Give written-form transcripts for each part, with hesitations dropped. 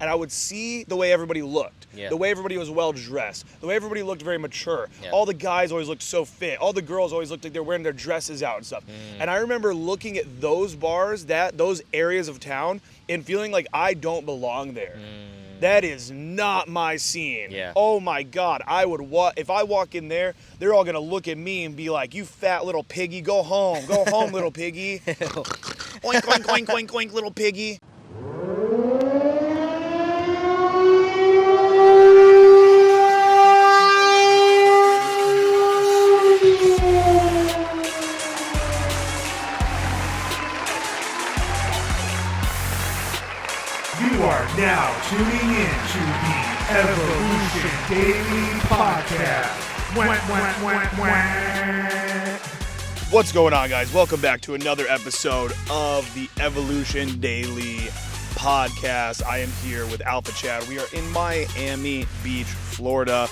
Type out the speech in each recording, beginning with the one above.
and I would see the way everybody looked, Yeah. the way everybody was well dressed, the way everybody looked very mature. Yeah. All the guys always looked so fit. All the girls always looked like they're wearing their dresses out and stuff. And I remember looking at those bars, those areas of town, and feeling like I don't belong there. That is not my scene. Yeah. Oh my God, if I walk in there, they're all gonna look at me and be like, "You fat little piggy, go home, little piggy." Oink, oink, oink, oink, oink, little piggy. You are now tuning in to the Evolution Daily Podcast. What's going on, guys? Welcome back to another episode of the Evolution Daily Podcast. I am here with Alpha Chad. We are in Miami Beach, Florida.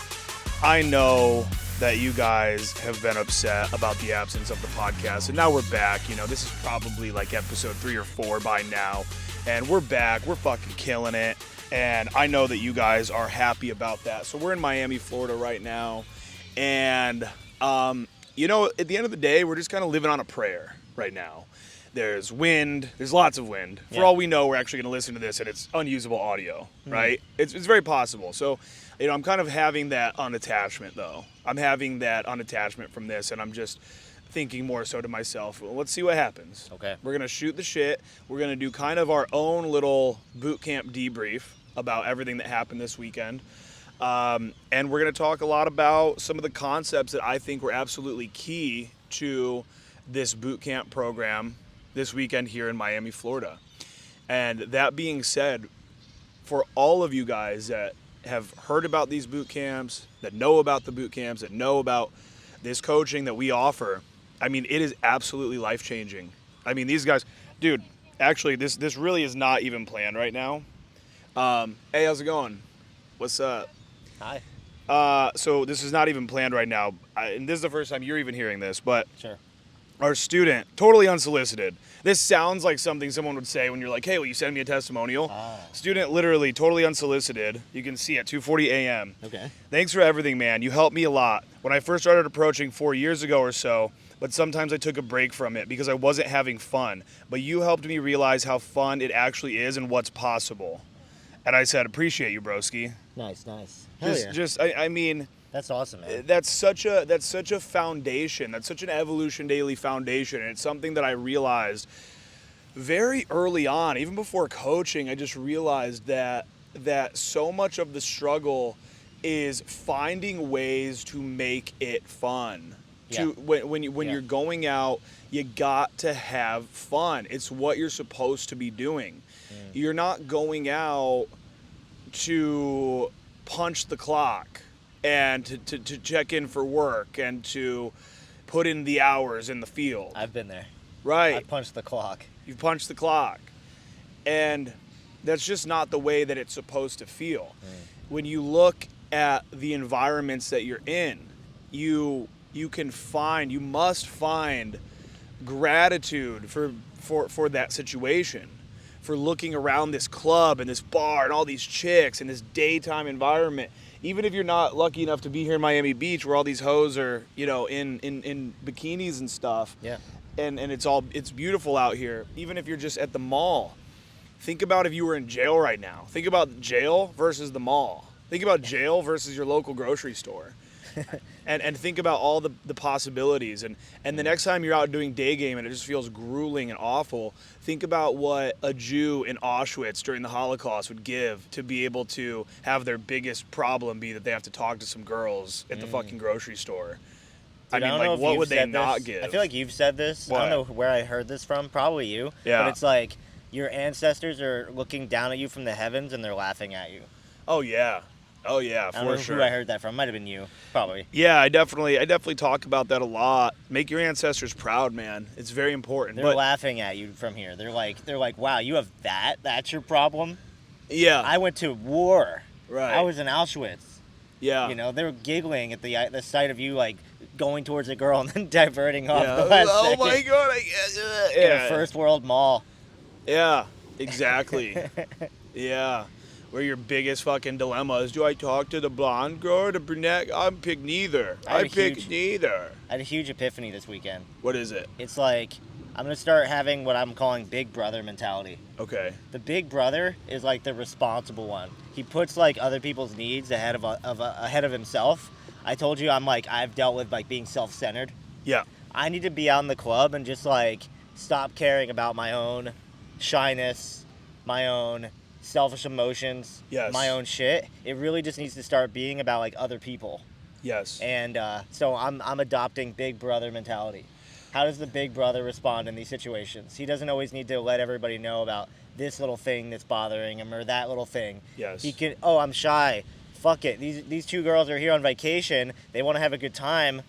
I know that you guys have been upset about the absence of the podcast, and now we're back. You know, this is probably like episode 3 or 4 by now, and we're back. We're fucking killing it, and I know that you guys are happy about that. So we're in Miami, Florida right now, and you know, at the end of the day, we're just kind of living on a prayer right now. There's wind. There's lots of wind. For all we know, we're actually going to listen to this and it's unusable audio, right? It's very possible. So, you know, I'm kind of having that unattachment, though. I'm having that unattachment from this, and I'm just thinking more so to myself, well, let's see what happens. Okay. We're going to shoot the shit. We're going to do kind of our own little bootcamp debrief about everything that happened this weekend. And we're going to talk a lot about some of the concepts that I think were absolutely key to this bootcamp program this weekend here in Miami, Florida. And that being said, for all of you guys that have heard about these boot camps, that know about the boot camps, that know about this coaching that we offer, I mean, it is absolutely life-changing. I mean, these guys, dude, actually, this really is not even planned right now. Hey, how's it going? What's up? Hi. So this is not even planned right now, and this is the first time you're even hearing this, but Sure. our student, totally unsolicited. This sounds like something someone would say when you're like, hey, will you send me a testimonial? Student, literally, totally unsolicited. You can see at 2:40 a.m. Okay. Thanks for everything, man. You helped me a lot. When I first started approaching 4 years ago or so, but sometimes I took a break from it because I wasn't having fun. But you helped me realize how fun it actually is and what's possible. And I said, appreciate you, broski. Nice. Hell yeah. I mean, That's awesome, man. that's such a foundation. That's such an Evolution Daily foundation, and it's something that I realized very early on, even before coaching. I just realized that so much of the struggle is finding ways to make it fun. Yeah. When you're going out, you got to have fun. It's what you're supposed to be doing. You're not going out to punch the clock and to check in for work and to put in the hours in the field. I've been there. Right. I punched the clock. You've punched the clock. And that's just not the way that it's supposed to feel. When you look at the environments that you're in, you must find gratitude for that situation, for looking around this club and this bar and all these chicks and this daytime environment. Even if you're not lucky enough to be here in Miami Beach where all these hoes are, you know, in bikinis and stuff. Yeah. And it's beautiful out here. Even if you're just at the mall. Think about if you were in jail right now. Think about jail versus the mall. Think about jail versus your local grocery store. And think about all the possibilities. And the next time you're out doing day game and it just feels grueling and awful, think about what a Jew in Auschwitz during the Holocaust would give to be able to have their biggest problem be that they have to talk to some girls at the fucking grocery store. Dude, I mean, like, what would they not give? I feel like you've said this. What? I don't know where I heard this from. Probably you. Yeah. But it's like your ancestors are looking down at you from the heavens and they're laughing at you. Oh, yeah. Oh, yeah, I don't know for sure. who I heard that from. Might have been you. Probably. Yeah, I definitely talk about that a lot. Make your ancestors proud, man. It's very important. They're laughing at you from here. They're like, wow, you have that? That's your problem? Yeah. I went to war. Right. I was in Auschwitz. Yeah. You know, they were giggling at the sight of you, like, going towards a girl and then diverting off the Oh last second. my God. In a first world mall. Yeah, exactly. Yeah. where your biggest fucking dilemma is, do I talk to the blonde girl or the brunette? I pick neither. I pick neither. I had a huge epiphany this weekend. What is it? It's like, I'm going to start having what I'm calling big brother mentality. Okay. The big brother is like the responsible one. He puts like other people's needs ahead of himself. I told you I've dealt with like being self-centered. Yeah. I need to be out in the club and just like stop caring about my own shyness, my own selfish emotions, yes. my own shit. It really just needs to start being about like other people. Yes. And so I'm adopting big brother mentality. How does the big brother respond in these situations? He doesn't always need to let everybody know about this little thing that's bothering him or that little thing. Yes. He can, oh, I'm shy. Fuck it. These two girls are here on vacation. They want to have a good time.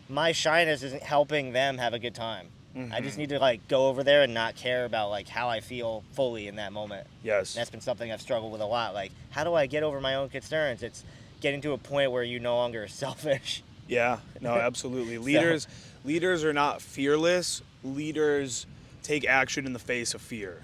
My shyness isn't helping them have a good time. Mm-hmm. I just need to like go over there and not care about like how I feel fully in that moment. Yes. And that's been something I've struggled with a lot. Like, how do I get over my own concerns? It's getting to a point where you no longer are selfish. Yeah, no, absolutely. Leaders are not fearless. Leaders take action in the face of fear.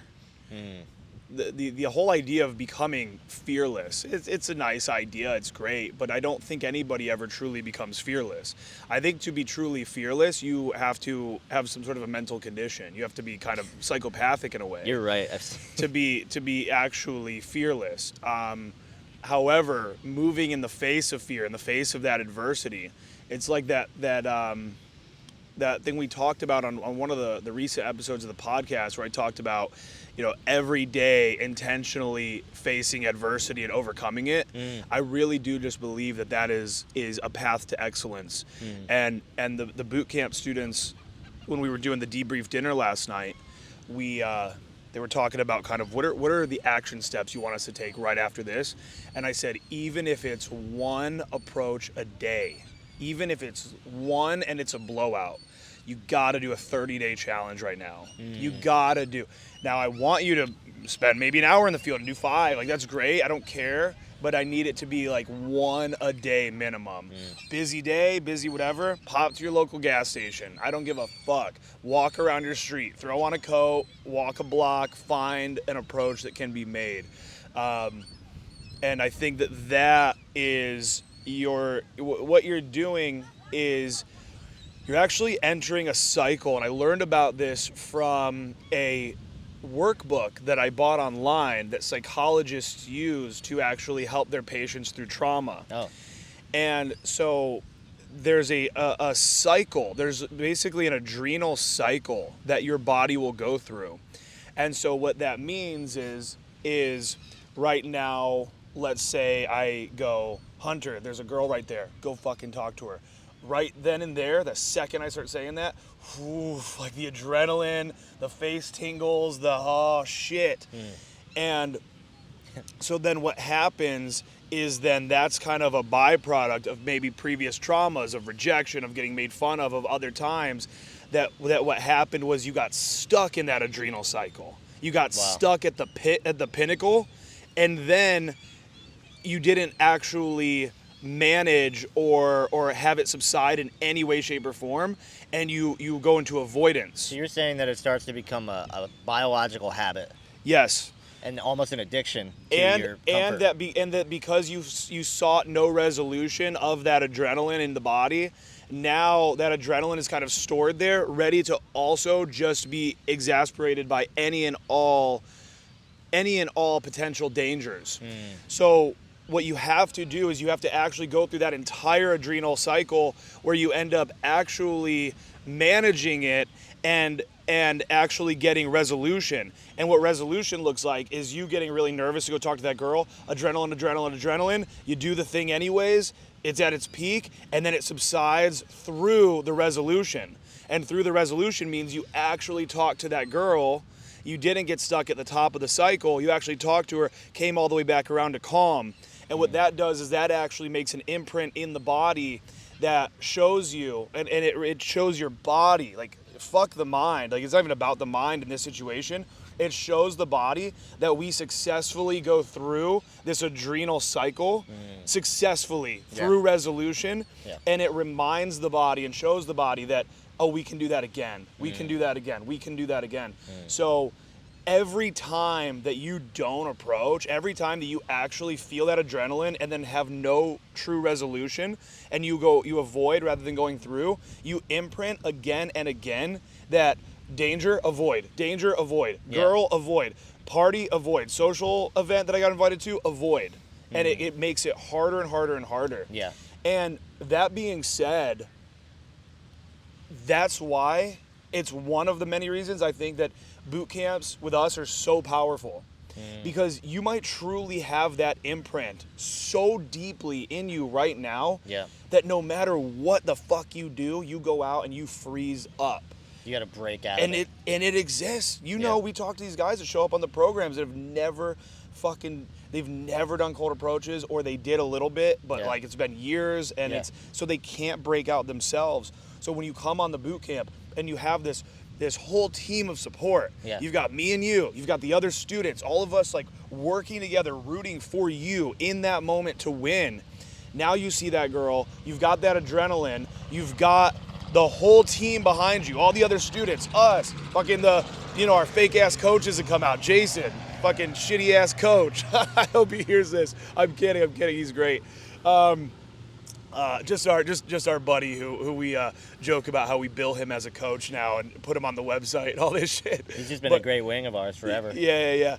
Mm. The whole idea of becoming fearless, it's a nice idea, it's great, but I don't think anybody ever truly becomes fearless. I think to be truly fearless, you have to have some sort of a mental condition. You have to be kind of psychopathic in a way. You're right. to be actually fearless. However, moving in the face of fear, in the face of that adversity, it's like that thing we talked about on one of the recent episodes of the podcast where I talked about, every day intentionally facing adversity and overcoming it. I really do just believe that is a path to excellence. And the Bootcamp students, when we were doing the Debrief dinner last night, they were talking about kind of what are the action steps you want us to take right after this. And I said, even if it's one approach a day, even if it's one and it's a blowout, you got to do a 30-day challenge right now. You got to do. Now, I want you to spend maybe an hour in the field and do 5. Like, that's great. I don't care. But I need it to be like one a day minimum. Busy day, busy whatever, pop to your local gas station. I don't give a fuck. Walk around your street, throw on a coat, walk a block, find an approach that can be made. And I think that is what you're doing is you're actually entering a cycle. And I learned about this from a workbook that I bought online that psychologists use to actually help their patients through trauma. Oh. And so there's a cycle. There's basically an adrenal cycle that your body will go through. And so what that means is right now, let's say I go, Hunter, there's a girl right there. Go fucking talk to her. Right then and there, the second I start saying that, like the adrenaline, the face tingles, the oh shit. And so then what happens is then that's kind of a byproduct of maybe previous traumas, of rejection, of getting made fun of other times, that what happened was you got stuck in that adrenal cycle. You got stuck at the pinnacle, and then you didn't actually manage or have it subside in any way, shape, or form, and you go into avoidance. So you're saying that it starts to become a biological habit. Yes. And almost an addiction to your comfort. And that because you sought no resolution of that adrenaline in the body, now that adrenaline is kind of stored there, ready to also just be exasperated by any and all potential dangers. So what you have to do is you have to actually go through that entire adrenal cycle where you end up actually managing it and actually getting resolution. And what resolution looks like is you getting really nervous to go talk to that girl, adrenaline, you do the thing anyways, it's at its peak, and then it subsides through the resolution. And through the resolution means you actually talk to that girl. You didn't get stuck at the top of the cycle. You actually talked to her, came all the way back around to calm. And what that does is that actually makes an imprint in the body that shows you, and it shows your body, like, fuck the mind. Like, it's not even about the mind in this situation. It shows the body that we successfully go through this adrenal cycle successfully through resolution. And it reminds the body and shows the body that, oh, we can do that again. We can do that again. We can do that again. So every time that you don't approach, every time that you actually feel that adrenaline and then have no true resolution and you avoid rather than going through, you imprint again and again that danger, avoid, girl, avoid, party, avoid, social event that I got invited to, avoid. And it makes it harder and harder and harder. Yeah. And that being said, that's why it's one of the many reasons I think that boot camps with us are so powerful. Because you might truly have that imprint so deeply in you right now that no matter what the fuck you do, you go out and you freeze up. You got to break out and of it. And it exists. You know, we talk to these guys that show up on the programs that have never they've never done cold approaches, or they did a little bit, but like it's been years, and it's so they can't break out themselves. So when you come on the boot camp and you have this whole team of support, you've got me and you've got the other students, all of us like working together, rooting for you in that moment to win. Now you see that girl, you've got that adrenaline, you've got the whole team behind you, all the other students, us, fucking our fake ass coaches that come out, Jason, fucking shitty ass coach. I hope he hears this. I'm kidding. He's great. Just our buddy who we joke about how we bill him as a coach now and put him on the website and all this shit. He's just been a great wing of ours forever. Yeah.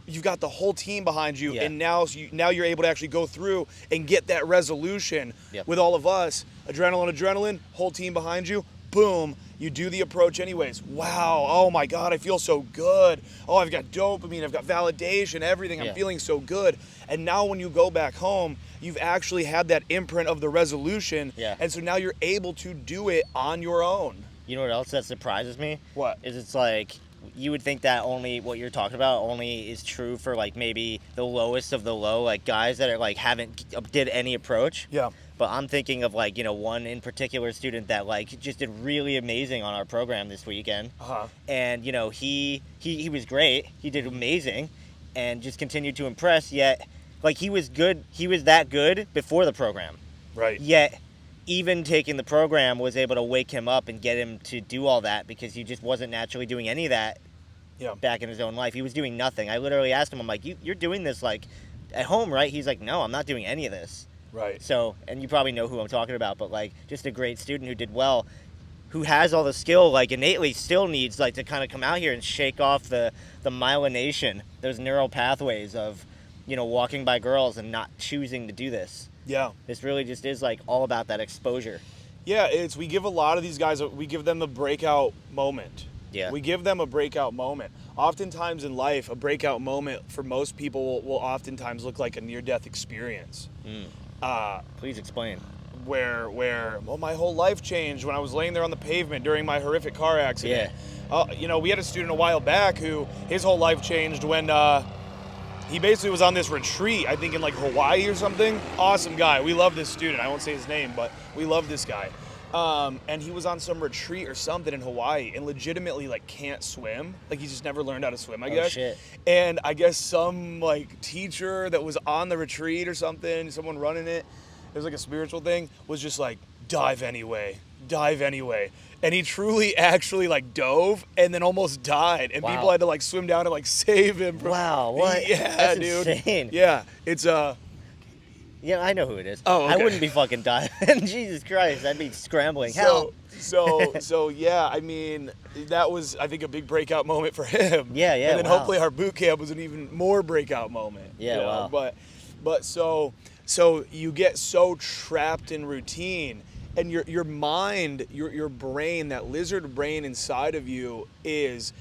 You've got the whole team behind you, and now you're able to actually go through and get that resolution with all of us. Adrenaline, whole team behind you. Boom, you do the approach anyways. Wow, oh my God, I feel so good. Oh, I've got dopamine, I've got validation, everything. I'm feeling so good. And now when you go back home, you've actually had that imprint of the resolution. And so now you're able to do it on your own. You know what else that surprises me? What? Is it's like, you would think that only what you're talking about only is true for like maybe the lowest of the low, like guys that are like haven't did any approach. Yeah. But I'm thinking of like, one in particular student that like just did really amazing on our program this weekend. And he was great. He did amazing and just continued to impress, yet like he was good. He was that good before the program. Right. Yet even taking the program was able to wake him up and get him to do all that, because he just wasn't naturally doing any of that back in his own life. He was doing nothing. I literally asked him, I'm like, you're doing this like at home, right? He's like, no, I'm not doing any of this. Right. So, and you probably know who I'm talking about, but like just a great student who did well, who has all the skill, like innately still needs like to kind of come out here and shake off the myelination, those neural pathways of, walking by girls and not choosing to do this. Yeah. This really just is like all about that exposure. Yeah, we give a lot of these guys, we give them the breakout moment. Yeah. We give them a breakout moment. Oftentimes in life, a breakout moment for most people will oftentimes look like a near-death experience. Please explain. Where my whole life changed when I was laying there on the pavement during my horrific car accident. We had a student a while back who his whole life changed when he basically was on this retreat, I think in like Hawaii or something. Awesome guy. We love this student. I won't say his name, but we love this guy. And he was on some retreat or something in Hawaii and legitimately like can't swim. Like he's just never learned how to swim, I guess. Shit. And I guess some like teacher that was on the retreat or something, someone running it, it was like a spiritual thing, was just like, dive anyway. And he truly actually like dove and then almost died. And people had to like swim down and like save him. Wow, what? Yeah, that's dude. Insane. Yeah, it's Yeah, I know who it is. Oh, okay. I wouldn't be fucking diving. Jesus Christ, I'd be scrambling. Help. So yeah, I mean, that was, I think, a big breakout moment for him. Yeah, And then hopefully our boot camp was an even more breakout moment. Yeah, wow. But so you get so trapped in routine, and your mind, your brain, that lizard brain inside of you is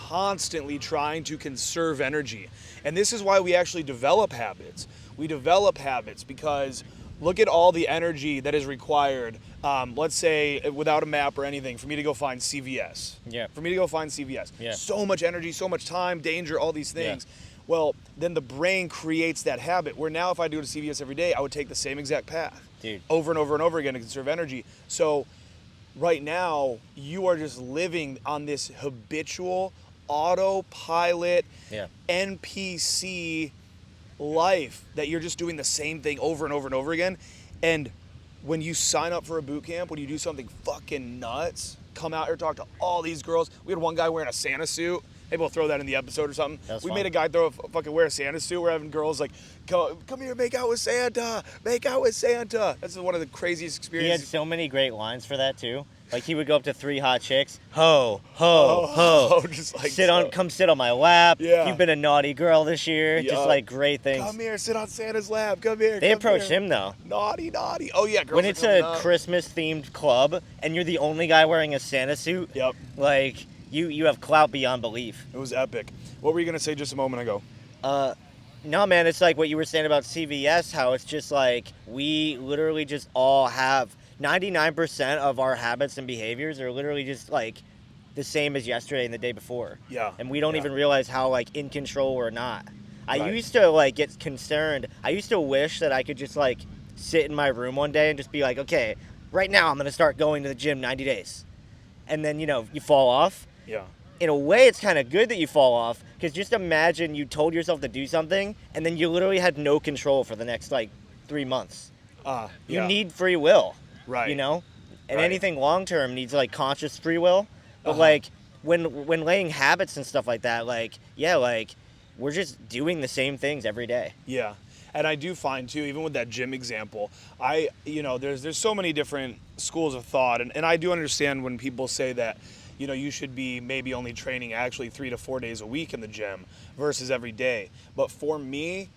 constantly trying to conserve energy. And this is why we actually develop habits. We develop habits because look at all the energy that is required, let's say without a map or anything, for me to go find CVS. Yeah. For me to go find CVS. Yeah. So much energy, so much time, danger, all these things. Yeah. Well, then the brain creates that habit where now if I do it to CVS every day, I would take the same exact path. Dude. Over and over and over again to conserve energy. So right now, you are just living on this habitual autopilot NPC life that you're just doing the same thing over and over and over again. And when you sign up for a boot camp, when you do something fucking nuts, come out here, talk to all these girls. We had one guy wearing a Santa suit. Maybe we'll throw that in the episode or something. We made a guy wear a Santa suit. We're having girls like, come here, make out with Santa. Make out with Santa. That's one of the craziest experiences. He had so many great lines for that too. Like he would go up to 3 hot chicks, ho, ho, ho. Just like come sit on my lap. Yeah. You've been a naughty girl this year. Yup. Just like great things. Come here, sit on Santa's lap. Come here. They approached him though. Naughty, naughty. Oh yeah, girls when are it's coming a up. Christmas themed club and you're the only guy wearing a Santa suit. Yep. Like you have clout beyond belief. It was epic. What were you gonna say just a moment ago? No, man, it's like what you were saying about CVS, how it's just like we literally just all have 99% of our habits and behaviors are literally just like the same as yesterday and the day before. Yeah. And we don't even realize how like in control we're not. I Right. used to like get concerned. I used to wish that I could just like sit in my room one day and just be like, okay, right now I'm going to start going to the gym 90 days. And then, you fall off. Yeah. In a way, it's kind of good that you fall off because just imagine you told yourself to do something and then you literally had no control for the next like 3 months. You need free will. Right. And Right. anything long term needs like conscious free will. But like when laying habits and stuff like that, like we're just doing the same things every day. Yeah. And I do find too, even with that gym example, there's so many different schools of thought, and I do understand when people say that, you should be maybe only training actually 3 to 4 days a week in the gym versus every day. But for me,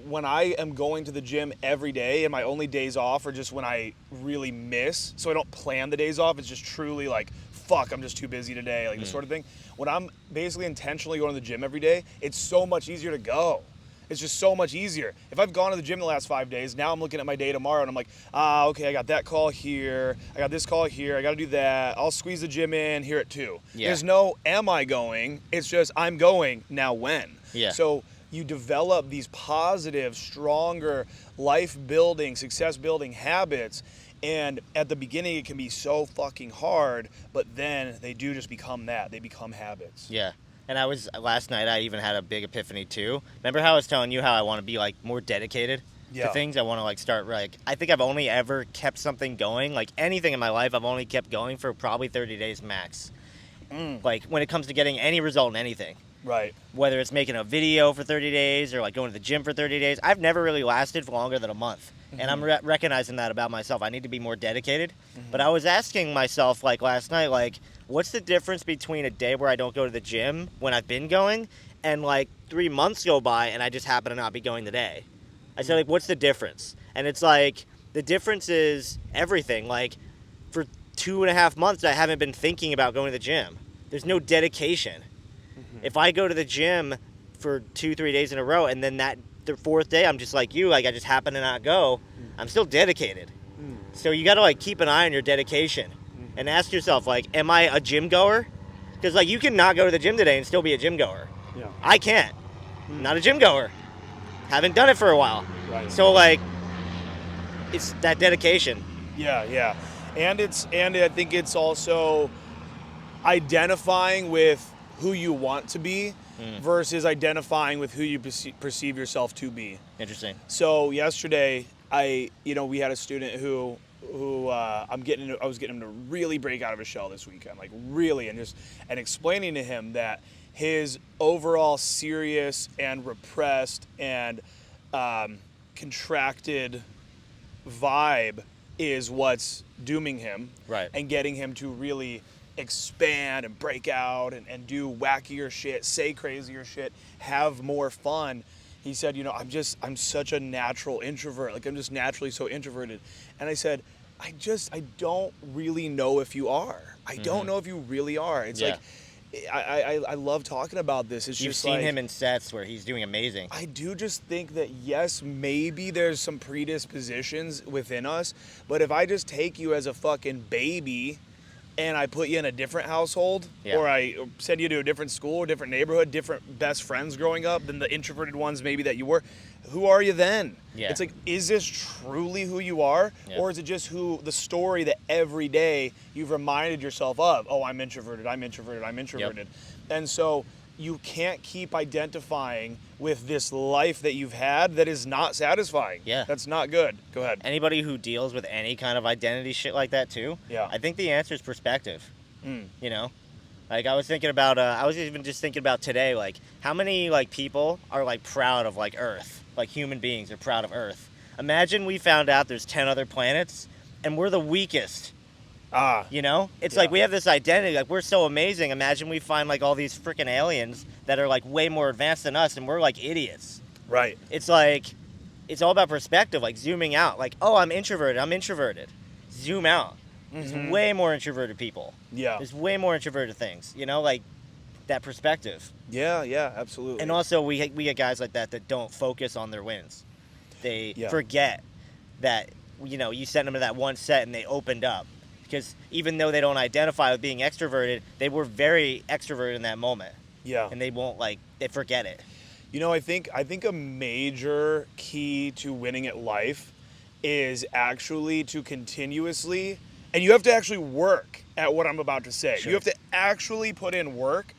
when I am going to the gym every day and my only days off are just when I really miss, so I don't plan the days off, it's just truly like, fuck, I'm just too busy today, like this sort of thing. When I'm basically intentionally going to the gym every day, it's so much easier to go. It's just so much easier. If I've gone to the gym the last 5 days, now I'm looking at my day tomorrow and I'm like, okay, I got that call here, I got this call here, I got to do that. I'll squeeze the gym in here at 2. Yeah. There's no, am I going? It's just, I'm going, now when? Yeah. So you develop these positive, stronger, life-building, success-building habits, and at the beginning it can be so fucking hard, but then they do just become that. They become habits. Yeah. And last night I even had a big epiphany too. Remember how I was telling you how I want to be like more dedicated to things? I want to like start like, I think I've only ever kept something going, like anything in my life I've only kept going for probably 30 days max. Like when it comes to getting any result in anything. Right. Whether it's making a video for 30 days or like going to the gym for 30 days, I've never really lasted for longer than a month. And I'm recognizing that about myself. I need to be more dedicated. But I was asking myself like last night, like, what's the difference between a day where I don't go to the gym when I've been going and like 3 months go by and I just happen to not be going today? I said, like, what's the difference? And it's like, the difference is everything. Like, for 2.5 months, I haven't been thinking about going to the gym. There's no dedication. If I go to the gym for 2-3 days in a row and then the 4th day I'm just like you, like I just happen to not go, I'm still dedicated. So you got to like keep an eye on your dedication and ask yourself, like, am I a gym goer? Because like you can not go to the gym today and still be a gym goer. Yeah. I can't. Not a gym goer. Haven't done it for a while. Right. So like it's that dedication. Yeah. And I think it's also identifying with who you want to be versus identifying with who you perceive yourself to be. Interesting. So yesterday, we had a student who I was getting him to really break out of his shell this weekend, like really, and explaining to him that his overall serious and repressed and contracted vibe is what's dooming him, Right. and getting him to really expand and break out and do wackier shit, say crazier shit, have more fun. He said, I'm such a natural introvert. Like, I'm just naturally so introverted. And I said, I don't really know if you are. I don't know if you really are. It's like, I love talking about this. It's You've just seen like, him in sets where he's doing amazing. I do just think that, yes, maybe there's some predispositions within us, but if I just take you as a fucking baby and I put you in a different household, or I send you to a different school, different neighborhood, different best friends growing up than the introverted ones maybe that you were, who are you then? Yeah. It's like, is this truly who you are? Yeah. Or is it just the story that every day you've reminded yourself of, oh, I'm introverted. Yep. And so you can't keep identifying with this life that you've had that is not satisfying. Yeah. That's not good. Go ahead. Anybody who deals with any kind of identity shit like that too, Yeah. I think the answer is perspective. Mm. You know? Like, I was thinking about, I was even just thinking about today, like, how many, like, people are, like, proud of, like, Earth? Like, human beings are proud of Earth. Imagine we found out there's 10 other planets, and we're the weakest. You know? It's like, we have this identity, like, we're so amazing. Imagine we find, like, all these freaking aliens that are, like, way more advanced than us, and we're, like, idiots. Right. It's like, it's all about perspective, like, zooming out. Like, oh, I'm introverted. Zoom out. There's way more introverted people. Yeah. There's way more introverted things, you know, like that perspective. Yeah, absolutely. And also, we get guys like that don't focus on their wins. They forget that, you know, you sent them to that one set and they opened up. Because even though they don't identify with being extroverted, they were very extroverted in that moment. Yeah. And they won't, like, they forget it. You know, I think a major key to winning at life is actually to continuously, and you have to actually work at what I'm about to say. Sure. You have to actually put in work,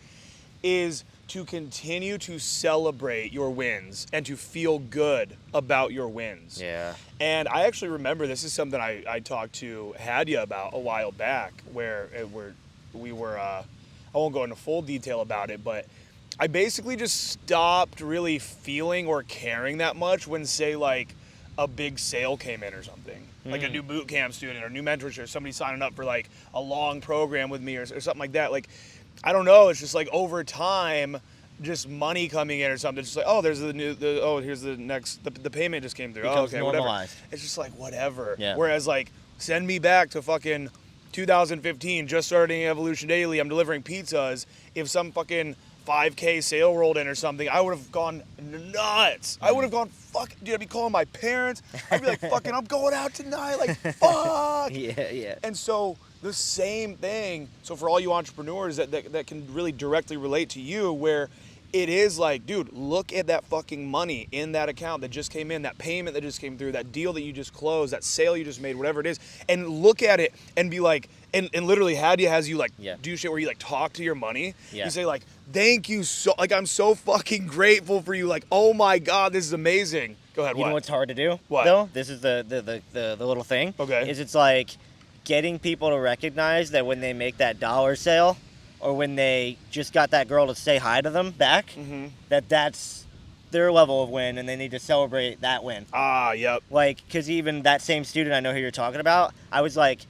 is to continue to celebrate your wins and to feel good about your wins. Yeah. And I actually remember, this is something I talked to Hadia about a while back, where we were, I won't go into full detail about it, but I basically just stopped really feeling or caring that much when, say, like, a big sale came in or something. Like a new bootcamp student or new mentorship, somebody signing up for, like, a long program with me or something like that. Like, I don't know, it's just like over time, just money coming in or something. It's just like, oh, there's here's the next, the payment just came through. Oh, okay, normalized. whatever. It's just like, whatever. Yeah. Whereas, like, send me back to fucking 2015, just starting Evolution Daily, I'm delivering pizzas. If some fucking 5K sale rolled in or something, I would have gone nuts. I would have gone, fuck, dude, I'd be calling my parents. I'd be like, fucking, I'm going out tonight. Like, fuck. Yeah. And so the same thing, so for all you entrepreneurs that can really directly relate to you, where it is like, dude, look at that fucking money in that account that just came in, that payment that just came through, that deal that you just closed, that sale you just made, whatever it is, and look at it and be like, and literally Hadia has you, like, do shit where you, like, talk to your money. Yeah. You say, like, thank you so, like, I'm so fucking grateful for you. Like, oh my God, this is amazing. Go ahead. You know what's hard to do? What? Though? This is the little thing. Okay. Is it's like getting people to recognize that when they make that dollar sale, or when they just got that girl to say hi to them back, that's their level of win, and they need to celebrate that win. Yep. Like, because even that same student I know who you're talking about, I was like,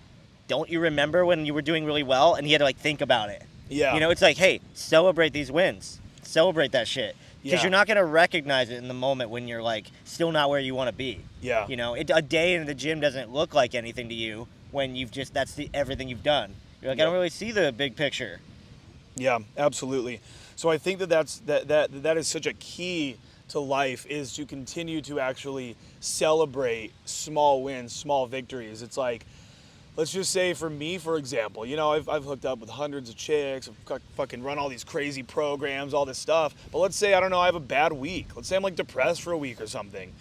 don't you remember when you were doing really well? And he had to, like, think about it. Yeah. You know, it's like, hey, celebrate these wins. Celebrate that shit. Because you're not going to recognize it in the moment when you're, like, still not where you want to be. Yeah. You know, a day in the gym doesn't look like anything to you when you've just, that's everything you've done. You're like, I don't really see the big picture. Yeah, absolutely. So I think that is such a key to life, is to continue to actually celebrate small wins, small victories. It's like, let's just say for me, for example, you know, I've hooked up with hundreds of chicks, I've fucking run all these crazy programs, all this stuff. But let's say, I don't know, I have a bad week. Let's say I'm, like, depressed for a week or something.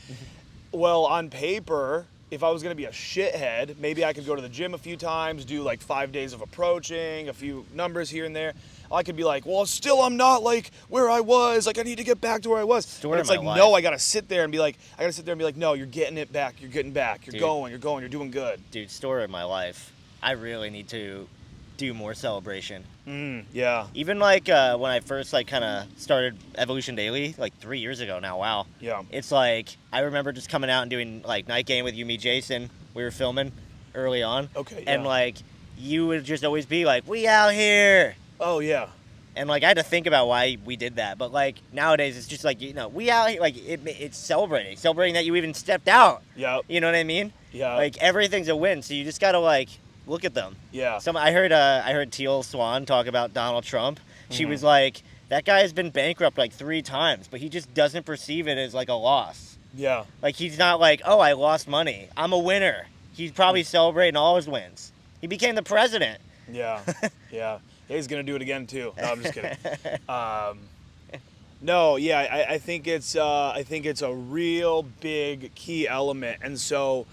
Well, on paper, if I was going to be a shithead, maybe I could go to the gym a few times, do, like, 5 days of approaching, a few numbers here and there. I could be like, well, still I'm not, like, where I was. Like, I need to get back to where I was. But it's like, no, I got to sit there and be like, no, you're getting it back. You're getting back. You're going. You're doing good. Dude, story of my life. I really need to do more celebration. Yeah. Even, like, when I first, like, kind of started Evolution Daily, like, 3 years ago now, wow. Yeah. It's like, I remember just coming out and doing, like, night game with you, me, Jason. We were filming early on. Okay, And, like, you would just always be like, we out here. Oh, yeah. And, like, I had to think about why we did that. But, like, nowadays, it's just like, you know, we out here. Like, it's celebrating that you even stepped out. Yeah. You know what I mean? Yeah. Like, everything's a win. So you just got to, like, look at them. Yeah. I heard Teal Swan talk about Donald Trump. She was like, that guy has been bankrupt, like, 3 times. But he just doesn't perceive it as, like, a loss. Yeah. Like, he's not like, oh, I lost money. I'm a winner. He's probably celebrating all his wins. He became the president. Yeah. Yeah. He's gonna do it again too. No, I'm just kidding. No, yeah, I think it's a real big key element. And so,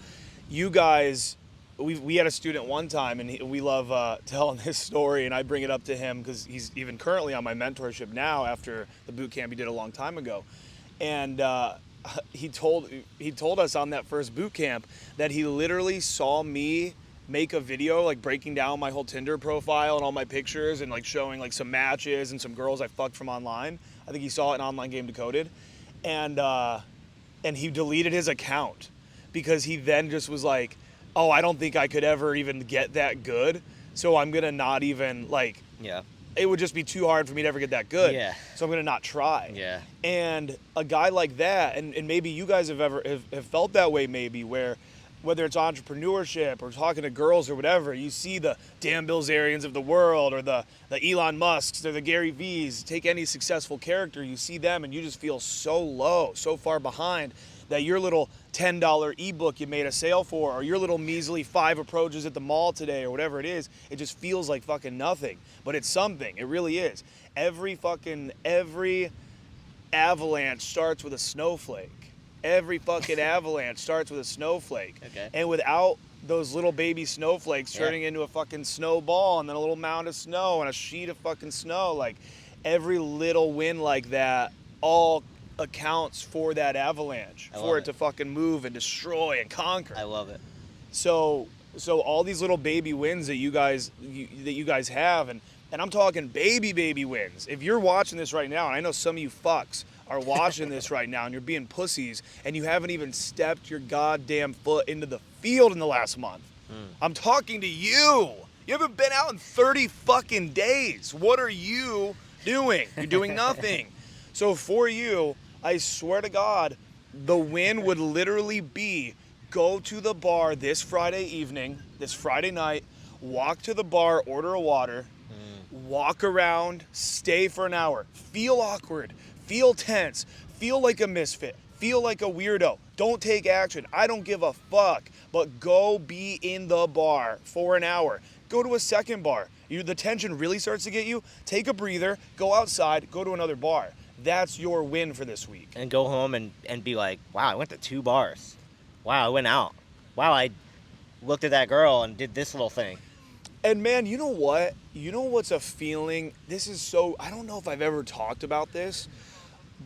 you guys, we had a student one time, and we love telling this story, and I bring it up to him because he's even currently on my mentorship now after the boot camp he did a long time ago. And he told us on that first boot camp that he literally saw me make a video like breaking down my whole Tinder profile and all my pictures and like showing like some matches and some girls I fucked from online. I think he saw it in Online Game Decoded, and he deleted his account because he then just was like, oh, I don't think I could ever even get that good, so I'm gonna not even like. Yeah. It would just be too hard for me to ever get that good. Yeah. So I'm gonna not try. Yeah. And a guy like that, and maybe you guys have felt that way, maybe, where whether it's entrepreneurship or talking to girls or whatever, you see the Dan Bilzerians of the world or the Elon Musks or the Gary V's. Take any successful character, you see them and you just feel so low, so far behind that your little $10 ebook you made a sale for, or your little measly 5 approaches at the mall today, or whatever it is, it just feels like fucking nothing. But it's something. It really is. Every avalanche starts with a snowflake. Every fucking avalanche starts with a snowflake. Okay. And without those little baby snowflakes turning into a fucking snowball and then a little mound of snow and a sheet of fucking snow, like every little win like that all accounts for that avalanche, for it to fucking move and destroy and conquer. I love it. So all these little baby wins that you guys have, and I'm talking baby wins. If you're watching this right now, and I know some of you fucks are watching this right now and you're being pussies and you haven't even stepped your goddamn foot into the field in the last month. I'm talking to you. You haven't been out in 30 fucking days. What are you doing? You're doing nothing. So for you, I swear to God, the win would literally be go to the bar this Friday evening, this Friday night, walk to the bar, order a water, walk around, stay for an hour, feel awkward, feel tense, feel like a misfit, feel like a weirdo. Don't take action. I don't give a fuck, but go be in the bar for an hour. Go to a second bar. The tension really starts to get you. Take a breather, go outside, go to another bar. That's your win for this week. And go home and be like, wow, I went to 2 bars. Wow, I went out. Wow, I looked at that girl and did this little thing. And man, you know what? You know what's a feeling? This is so, I don't know if I've ever talked about this,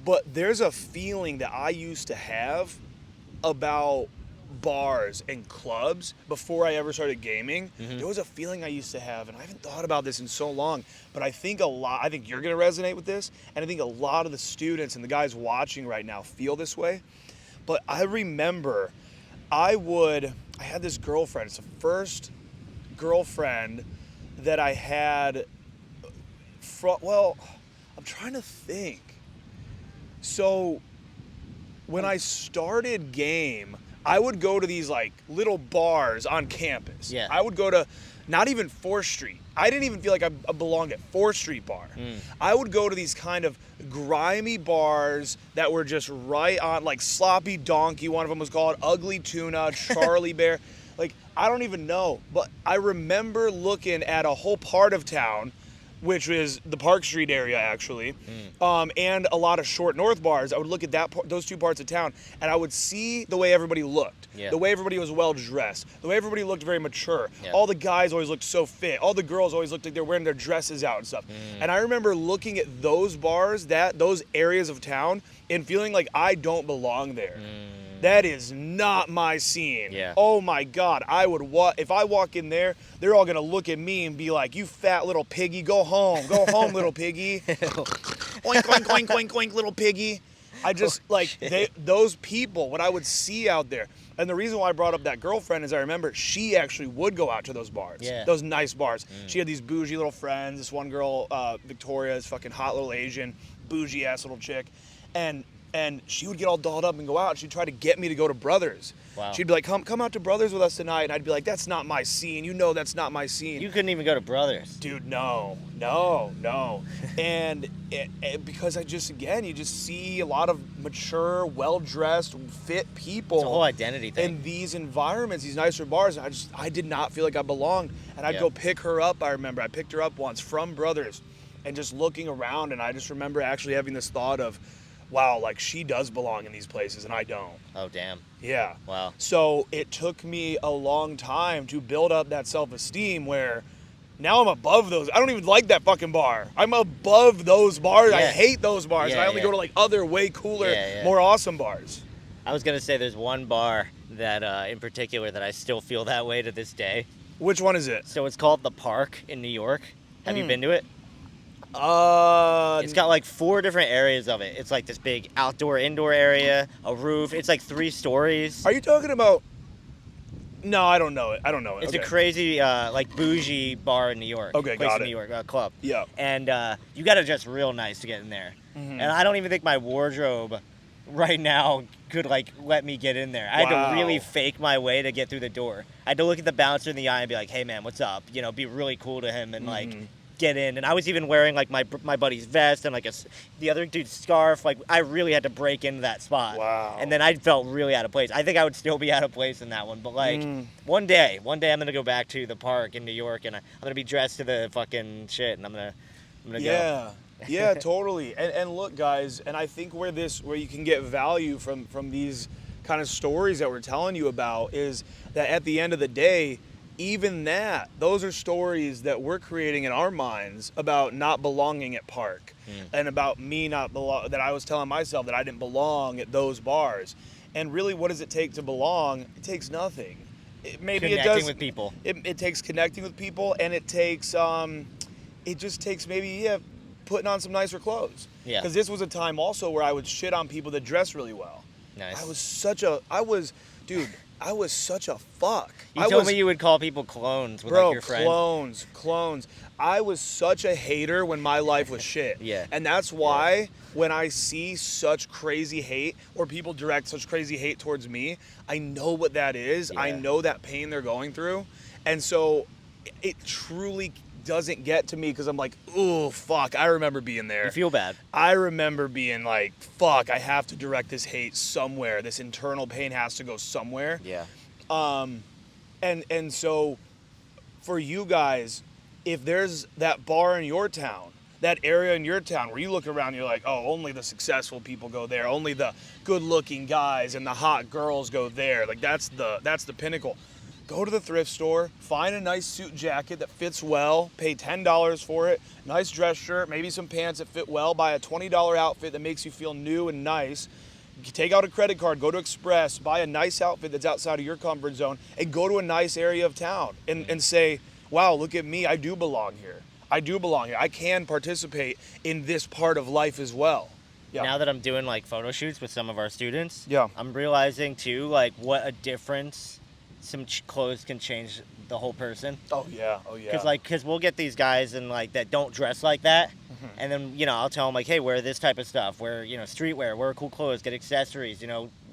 but there's a feeling that I used to have about bars and clubs before I ever started gaming. There was a feeling I used to have, and I haven't thought about this in so long, but I think you're going to resonate with this, and I think a lot of the students and the guys watching right now feel this way. But I remember I had this girlfriend. It's the first girlfriend that I had I'm trying to think. So when I started game, I would go to these like little bars on campus. Yeah. I would go to not even 4th Street. I didn't even feel like I belonged at 4th Street bar. I would go to these kind of grimy bars that were just right on, like Sloppy Donkey, one of them was called, Ugly Tuna, Charlie Bear. Like, I don't even know, but I remember looking at a whole part of town, which was the Park Street area, actually, and a lot of Short North bars. I would look at those 2 parts of town, and I would see the way everybody looked, the way everybody was well-dressed, the way everybody looked very mature. All the guys always looked so fit. All the girls always looked like they're wearing their dresses out and stuff. And I remember looking at those bars, those areas of town, and feeling like I don't belong there. That is not my scene. Yeah. Oh my God, if I walk in there, they're all gonna look at me and be like, "You fat little piggy, go home, little piggy." Oink, oink, oink, oink, oink, little piggy. I just those people, what I would see out there. And the reason why I brought up that girlfriend is I remember she actually would go out to those bars, those nice bars. She had these bougie little friends. This one girl, Victoria, this fucking hot little Asian, bougie ass little chick, and she would get all dolled up and go out. And she'd try to get me to go to Brothers. Wow. She'd be like, come out to Brothers with us tonight. And I'd be like, that's not my scene. You know that's not my scene. You couldn't even go to Brothers. Dude, no. And because you just see a lot of mature, well-dressed, fit people. It's a whole identity thing. In these environments, these nicer bars. And I did not feel like I belonged. And I'd go pick her up. I remember I picked her up once from Brothers and just looking around. And I just remember actually having this thought of, wow, like she does belong in these places and I don't. Oh, damn. Yeah. Wow. So it took me a long time to build up that self-esteem where, Now I'm above those. I don't even like that fucking bar. I'm above those bars. Yeah. I hate those bars. Yeah, and I only yeah. go to like other way cooler, Yeah. more awesome bars. I was gonna say there's one bar that in particular that I still feel that way to this day. Which one is it? So it's called The Park in New York. Have you been to it? It's got like 4 different areas of it. It's like this big outdoor, indoor area, a roof. It's like 3 stories. Are you talking about? No, I don't know it. It's Okay. a crazy, like bougie bar in New York. Okay, place got in it. New York, club. Yeah. And you got to dress real nice to get in there. And I don't even think my wardrobe right now could like let me get in there. I had to really fake my way to get through the door. I had to look at the bouncer in the eye and be like, "Hey man, what's up?" You know, be really cool to him and like get in. And I was even wearing like my buddy's vest and like the other dude's scarf. Like I really had to break into that spot. Wow. And then I felt really out of place. I think I would still be out of place in that one. But like one day I'm gonna go back to the park in New York and I'm gonna be dressed to the fucking shit and I'm gonna go. Yeah, totally. And look, guys, and I think where you can get value from these kind of stories that we're telling you about is that at the end of the day, even those are stories that we're creating in our minds about not belonging at Park and about me that I was telling myself that I didn't belong at those bars. And really, what does it take to belong? It takes nothing. Connecting with people. It takes connecting with people, and it takes it just takes maybe putting on some nicer clothes. Yeah. Because this was a time also where I would shit on people that dress really well. Nice. I was such a fuck. You told me you would call people clones with like your friend. Clones. I was such a hater when my life was shit. Yeah. And that's why when I see such crazy hate or people direct such crazy hate towards me, I know what that is. Yeah. I know that pain they're going through. And so it truly doesn't get to me because I'm like, oh, fuck, I remember being there. You feel bad. I remember being like, fuck, I have to direct this hate somewhere. This internal pain has to go somewhere. Yeah. And so for you guys, if there's that bar in your town, that area in your town where you look around and you're like, oh, only the successful people go there, only the good-looking guys and the hot girls go there. Like that's the pinnacle. Go to the thrift store, find a nice suit jacket that fits well, pay $10 for it, nice dress shirt, maybe some pants that fit well, buy a $20 outfit that makes you feel new and nice. Take out a credit card, go to Express, buy a nice outfit that's outside of your comfort zone, and go to a nice area of town and say, wow, look at me, I do belong here. I do belong here. I can participate in this part of life as well. Yeah. Now that I'm doing like photo shoots with some of our students, Yeah. I'm realizing too like what a difference some clothes can change the whole person. Oh yeah. Because we'll get these guys and like that don't dress like that, and then I'll tell them like, hey, wear this type of stuff, wear streetwear, wear cool clothes, get accessories,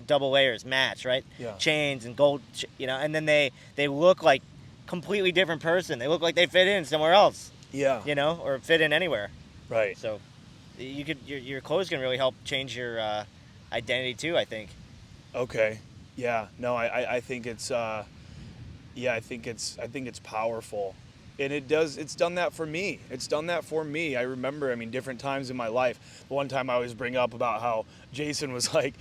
double layers, match, right? Yeah. Chains and gold, and then they look like completely different person. They look like they fit in somewhere else. Yeah. Or fit in anywhere. Right. So your clothes can really help change your identity too, I think. Okay. Yeah. No, I think it's I think it's powerful. And it's done that for me. I remember, different times in my life. The one time I always bring up about how Jason was like,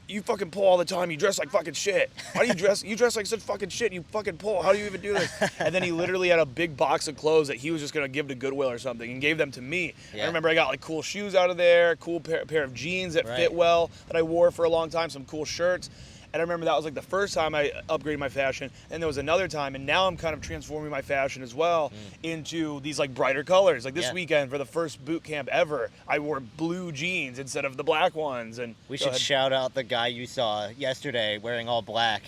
you fucking pull all the time. You dress like fucking shit. How do you dress? You dress like such fucking shit. You fucking pull. How do you even do this? And then he literally had a big box of clothes that he was just going to give to Goodwill or something and gave them to me. Yeah. I remember I got like cool shoes out of there, cool pair of jeans that fit well that I wore for a long time, some cool shirts. And I remember that was like the first time I upgraded my fashion. And there was another time, and now I'm kind of transforming my fashion as well into these like brighter colors. Like this weekend for the first boot camp ever, I wore blue jeans instead of the black ones. And we should shout out the guy you saw yesterday wearing all black.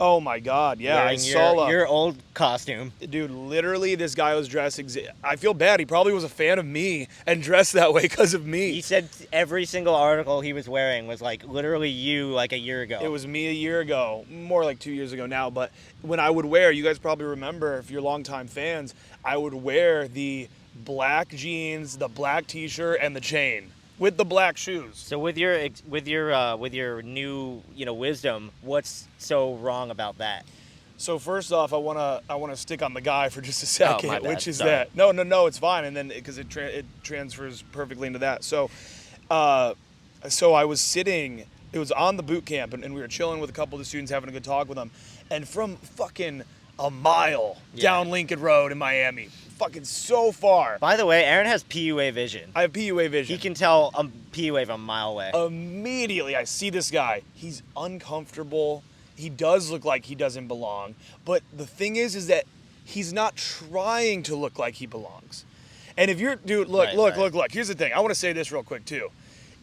Oh my God, yeah, wearing I saw your old costume. Dude, literally this guy was dressed I feel bad, he probably was a fan of me and dressed that way because of me. He said every single article he was wearing was like literally you like a year ago. It was me a year ago, more like 2 years ago now, but when I would wear, you guys probably remember if you're longtime fans, I would wear the black jeans, the black t-shirt, and the chain. With the black shoes. So with your new wisdom, what's so wrong about that? So first off, I wanna stick on the guy for just a second, my bad. which is Sorry. that no, it's fine, and then because it transfers perfectly into that. So I was sitting. It was on the boot camp, and we were chilling with a couple of the students, having a good talk with them, and from fucking a mile down Lincoln Road in Miami. Fucking so far. By the way, Aaron has PUA vision. I have PUA vision. He can tell a PUA from a mile away. Immediately, I see this guy. He's uncomfortable. He does look like he doesn't belong. But the thing is that he's not trying to look like he belongs. And if you're, dude, look. Here's the thing. I want to say this real quick too.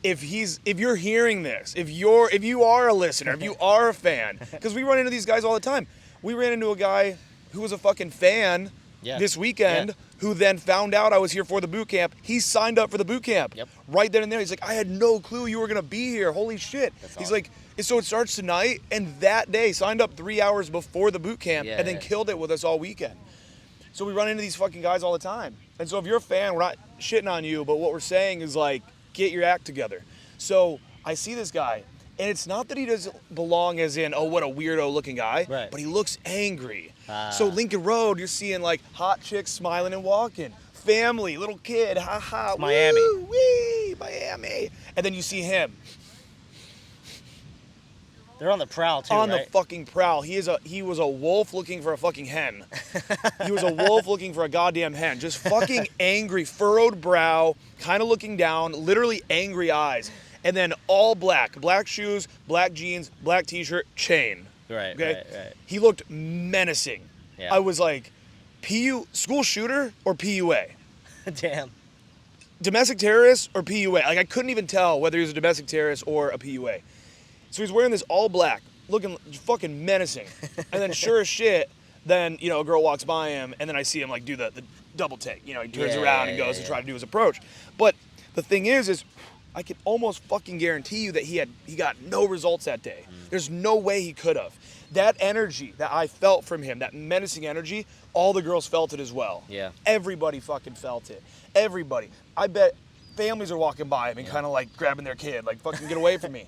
If you're hearing this, if you are a listener, if you are a fan, because we run into these guys all the time. We ran into a guy who was a fucking fan this weekend who then found out I was here for the boot camp. He signed up for the boot camp right then and there. He's like, I had no clue you were going to be here. Holy shit. He's like, so it starts tonight, and that day signed up 3 hours before the boot camp and then killed it with us all weekend. So we run into these fucking guys all the time. And so if you're a fan, we're not shitting on you, but what we're saying is like, get your act together. So I see this guy, and it's not that he doesn't belong as in, oh, what a weirdo looking guy, but he looks angry. So Lincoln Road, you're seeing like hot chicks smiling and walking. Family, little kid, ha, Miami. Woo, wee, Miami. And then you see him. They're on the prowl too, On the fucking prowl. He was a wolf looking for a fucking hen. He was a wolf looking for a goddamn hen. Just fucking angry, furrowed brow, kind of looking down, literally angry eyes. And then all black. Black shoes, black jeans, black t-shirt, chain. Right. He looked menacing. Yeah. I was like, school shooter or PUA? Damn. Domestic terrorist or PUA? Like, I couldn't even tell whether he was a domestic terrorist or a PUA. So he's wearing this all black, looking fucking menacing. And then sure as shit, then, a girl walks by him, and then I see him, like, do the double take. He turns around and goes to try to do his approach. But the thing is I can almost fucking guarantee you that he got no results that day. There's no way he could have. That energy that I felt from him, that menacing energy, all the girls felt it as well. Yeah. Everybody fucking felt it. Everybody. I bet families are walking by him and kind of like grabbing their kid, like, fucking get away from me.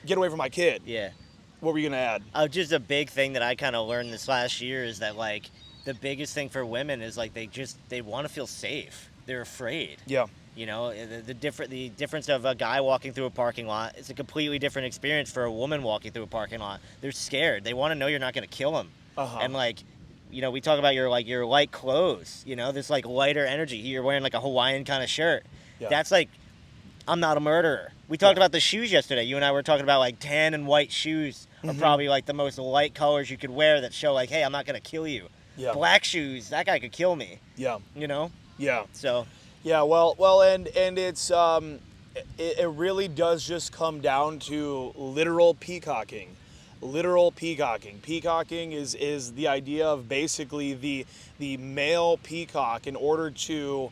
Get away from my kid. Yeah. What were you going to add? Just a big thing that I kind of learned this last year is that, like, the biggest thing for women is, like, they want to feel safe. They're afraid. Yeah. The difference of a guy walking through a parking lot is a completely different experience for a woman walking through a parking lot. They're scared. They want to know you're not going to kill them. And, like, we talk about your light clothes, this, like, lighter energy. You're wearing, like, a Hawaiian kind of shirt. Yeah. That's, like, I'm not a murderer. We talked about the shoes yesterday. You and I were talking about, like, tan and white shoes are probably, like, the most light colors you could wear that show, like, hey, I'm not going to kill you. Yeah. Black shoes, that guy could kill me. Yeah. Yeah. So. Yeah, well, and it's, it really does just come down to literal peacocking. Literal peacocking. Peacocking is the idea of basically the male peacock, in order to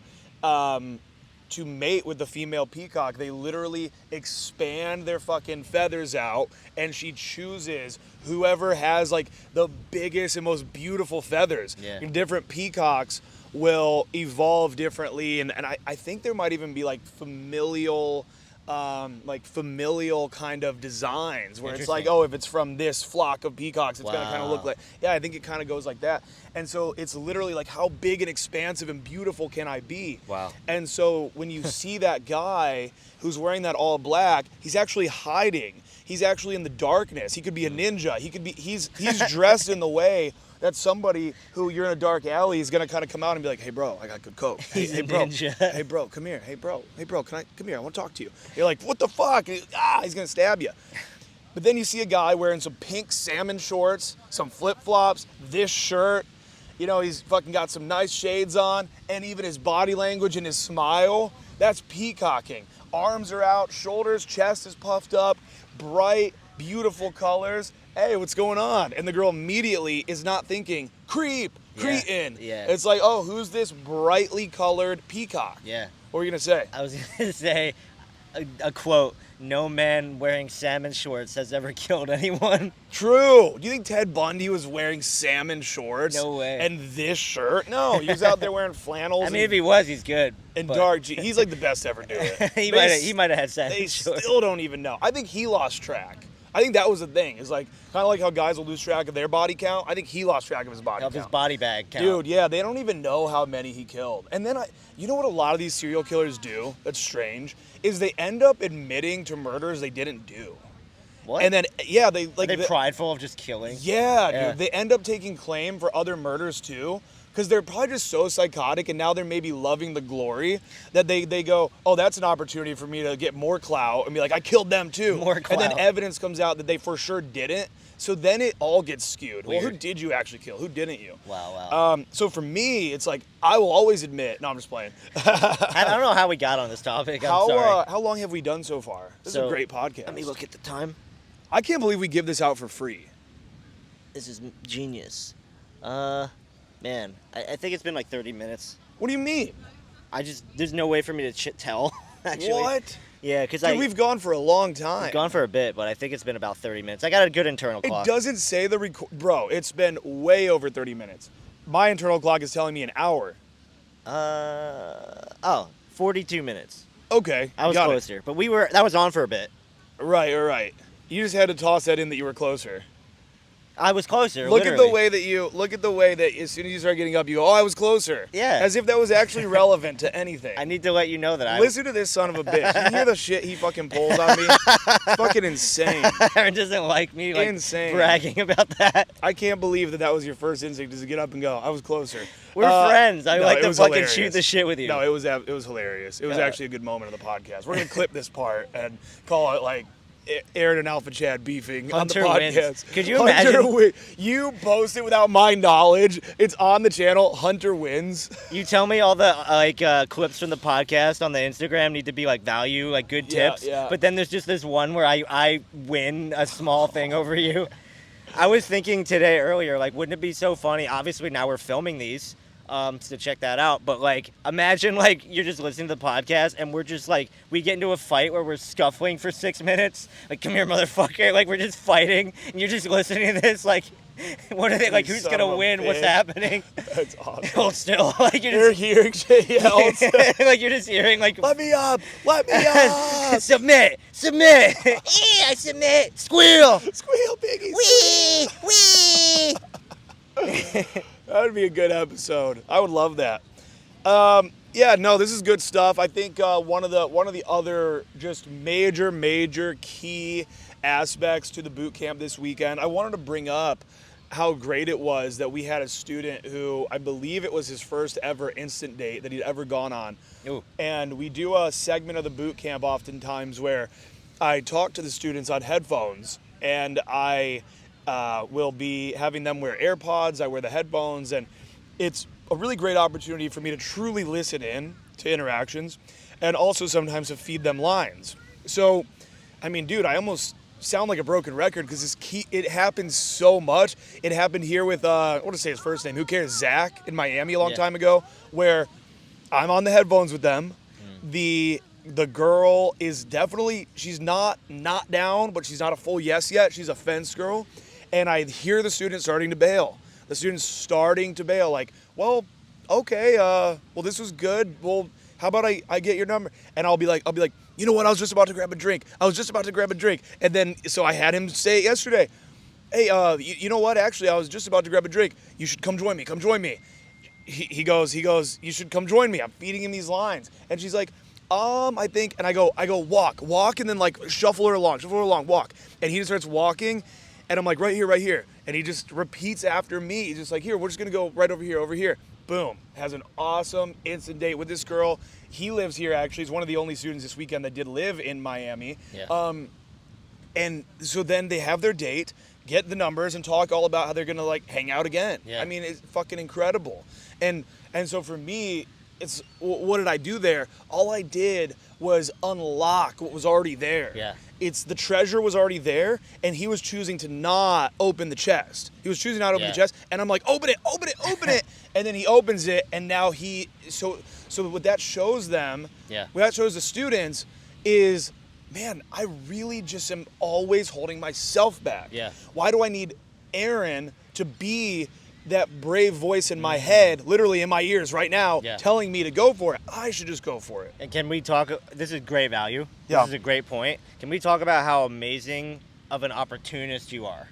mate with the female peacock, they literally expand their fucking feathers out, and she chooses whoever has, like, the biggest and most beautiful feathers. Yeah. And different peacocks will evolve differently, and I think there might even be, like, familial kind of designs where it's like, oh, if it's from this flock of peacocks, it's gonna kind of look like, I think it kind of goes like that. And so it's literally like, how big and expansive and beautiful can I be? Wow. And so when you see that guy who's wearing that all black, he's actually hiding. He's actually in the darkness. He could be a ninja. He's dressed in the way that somebody who you're in a dark alley is gonna kind of come out and be like, hey bro, I got good coke. Hey bro, hey bro, come here. Hey bro, come here. I want to talk to you. You're like, what the fuck? He's gonna stab you. But then you see a guy wearing some pink salmon shorts, some flip flops, this shirt. He's fucking got some nice shades on, and even his body language and his smile. That's peacocking. Arms are out, shoulders, chest is puffed up, bright, beautiful colors. Hey, what's going on? And the girl immediately is not thinking, cretin. Yeah. It's like, oh, who's this brightly colored peacock? Yeah. What were you going to say? I was going to say a quote, no man wearing salmon shorts has ever killed anyone. True. Do you think Ted Bundy was wearing salmon shorts? No way. And this shirt? No, he was out there wearing flannels. I mean, if he was, he's good. And dark jeans. He's like the best to ever do it. he might have had salmon They shorts. Still don't even know. I think he lost track. I think that was the thing. It's like, kind of like how guys will lose track of their body count. I think he lost track of his body count. His body bag count. Dude, yeah, they don't even know how many he killed. And then, you know what a lot of these serial killers do that's strange? Is they end up admitting to murders they didn't do. What? And then, yeah, they like... Are they prideful of just killing? Yeah, dude. They end up taking claim for other murders, too. Because they're probably just so psychotic, and now they're maybe loving the glory that they go, oh, that's an opportunity for me to get more clout and be like, I killed them too. More clout. And then evidence comes out that they for sure didn't. So then it all gets skewed. Weird. Well, who did you actually kill? Who didn't you? Wow. So for me, it's like, I will always admit, no, I'm just playing. I don't know how we got on this topic. I'm sorry. How long have we done so far? This is a great podcast. Let me look at the time. I can't believe we give this out for free. This is genius. Man, I think it's been like 30 minutes. What do you mean? There's no way for me to tell, actually. What? Yeah, because we've gone for a long time. We've gone for a bit, but I think it's been about 30 minutes. I got a good internal clock. It doesn't say the Bro, it's been way over 30 minutes. My internal clock is telling me an hour. 42 minutes. Okay, I was closer, but that was on for a bit. Right. You just had to toss that in that you were closer. I was closer. Look literally. at the way that as soon as you start getting up, you go, oh, I was closer. Yeah. As if that was actually relevant to anything. I need to let you know that Listen to this son of a bitch. You hear the shit he fucking pulls on me? Fucking insane. Aaron doesn't like me insane. bragging about that. I can't believe that was your first instinct, is to get up and go, I was closer. We're friends. I like to fucking hilarious. shoot the shit with you. No, it was hilarious. It was actually a good moment of the podcast. We're going to clip this part and call it like Aaron and Alpha Chad beefing Hunter on the podcast. Wins. Could you imagine? You post it without my knowledge. It's on the channel. Hunter wins. You tell me all the clips from the podcast on the Instagram need to be like value, like good tips. Yeah. But then there's just this one where I win a small thing over you. I was thinking today earlier, like, wouldn't it be so funny? Obviously, now we're filming these. To check that out, but like, imagine like you're just listening to the podcast and we're just like, we get into a fight where we're scuffling for 6 minutes, like, come here, motherfucker, like, we're just fighting and you're just listening to this, like, what are they, like, who's gonna win, bitch. what's happening? That's awesome. Hold still, like, You're hearing shit, yeah, hold still. like, you're just hearing, like, let me up, submit, I submit, squeal, piggy, wee. That would be a good episode. I would love that. This is good stuff. I think one of the other just major key aspects to the boot camp this weekend, I wanted to bring up how great it was that we had a student who, I believe it was his first ever instant date that he'd ever gone on. Ooh. And we do a segment of the boot camp oftentimes where I talk to the students on headphones, and I will be having them wear AirPods. I wear the headphones, and it's a really great opportunity for me to truly listen in to interactions and also sometimes to feed them lines. So, I mean, dude, I almost sound like a broken record because it happens so much. It happened here with, I want to say his first name, who cares, Zach, in Miami a long time ago, where I'm on the headphones with them. The girl is definitely, she's not down, but she's not a full yes yet. She's a fence girl. And I hear the students starting to bail. Like, well, okay, well, this was good. Well, how about I get your number? And I'll be like, you know what? I was just about to grab a drink. And then, so I had him say it yesterday. Hey, you know what? Actually, I was just about to grab a drink. You should come join me. He goes, you should come join me. I'm feeding him these lines. And she's like, I think, and I go, walk, and then like shuffle her along, walk. And he just starts walking. And I'm like, right here. And he just repeats after me. He's just like, here, we're just going to go right over here. Boom. Has an awesome instant date with this girl. He lives here, actually. He's one of the only students this weekend that did live in Miami. Yeah. And so then they have their date, get the numbers, and talk all about how they're going to, like, hang out again. Yeah. I mean, it's fucking incredible. And so for me, it's, what did I do there? All I did was unlock what was already there. Yeah. It's the treasure was already there, and he was choosing to not open the chest. The chest, and I'm like, open it. And then he opens it, and now so what that shows them, what that shows the students is, man, I really just am always holding myself back. Yeah. Why do I need Aaron to be that brave voice in my head, literally in my ears right now, telling me to go for it? I should just go for it. And can we talk, this is great value. Yeah. This is a great point. Can we talk about how amazing of an opportunist you are?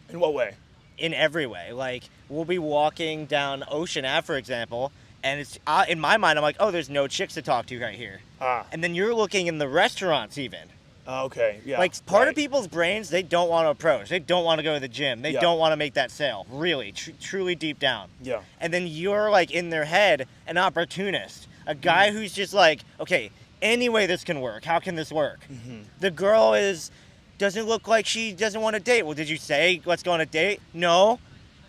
In what way? In every way. Like, we'll be walking down Ocean Ave, for example, and it's in my mind, I'm like, oh, there's no chicks to talk to right here. And then you're looking in the restaurants even. Okay, yeah. Like, part of people's brains, they don't want to approach. They don't want to go to the gym. They don't want to make that sale, really, truly deep down. Yeah. And then you're, like, in their head, an opportunist. A guy who's just like, okay, any way this can work. How can this work? Mm-hmm. The girl doesn't look like she doesn't want to date. Well, did you say, let's go on a date? No.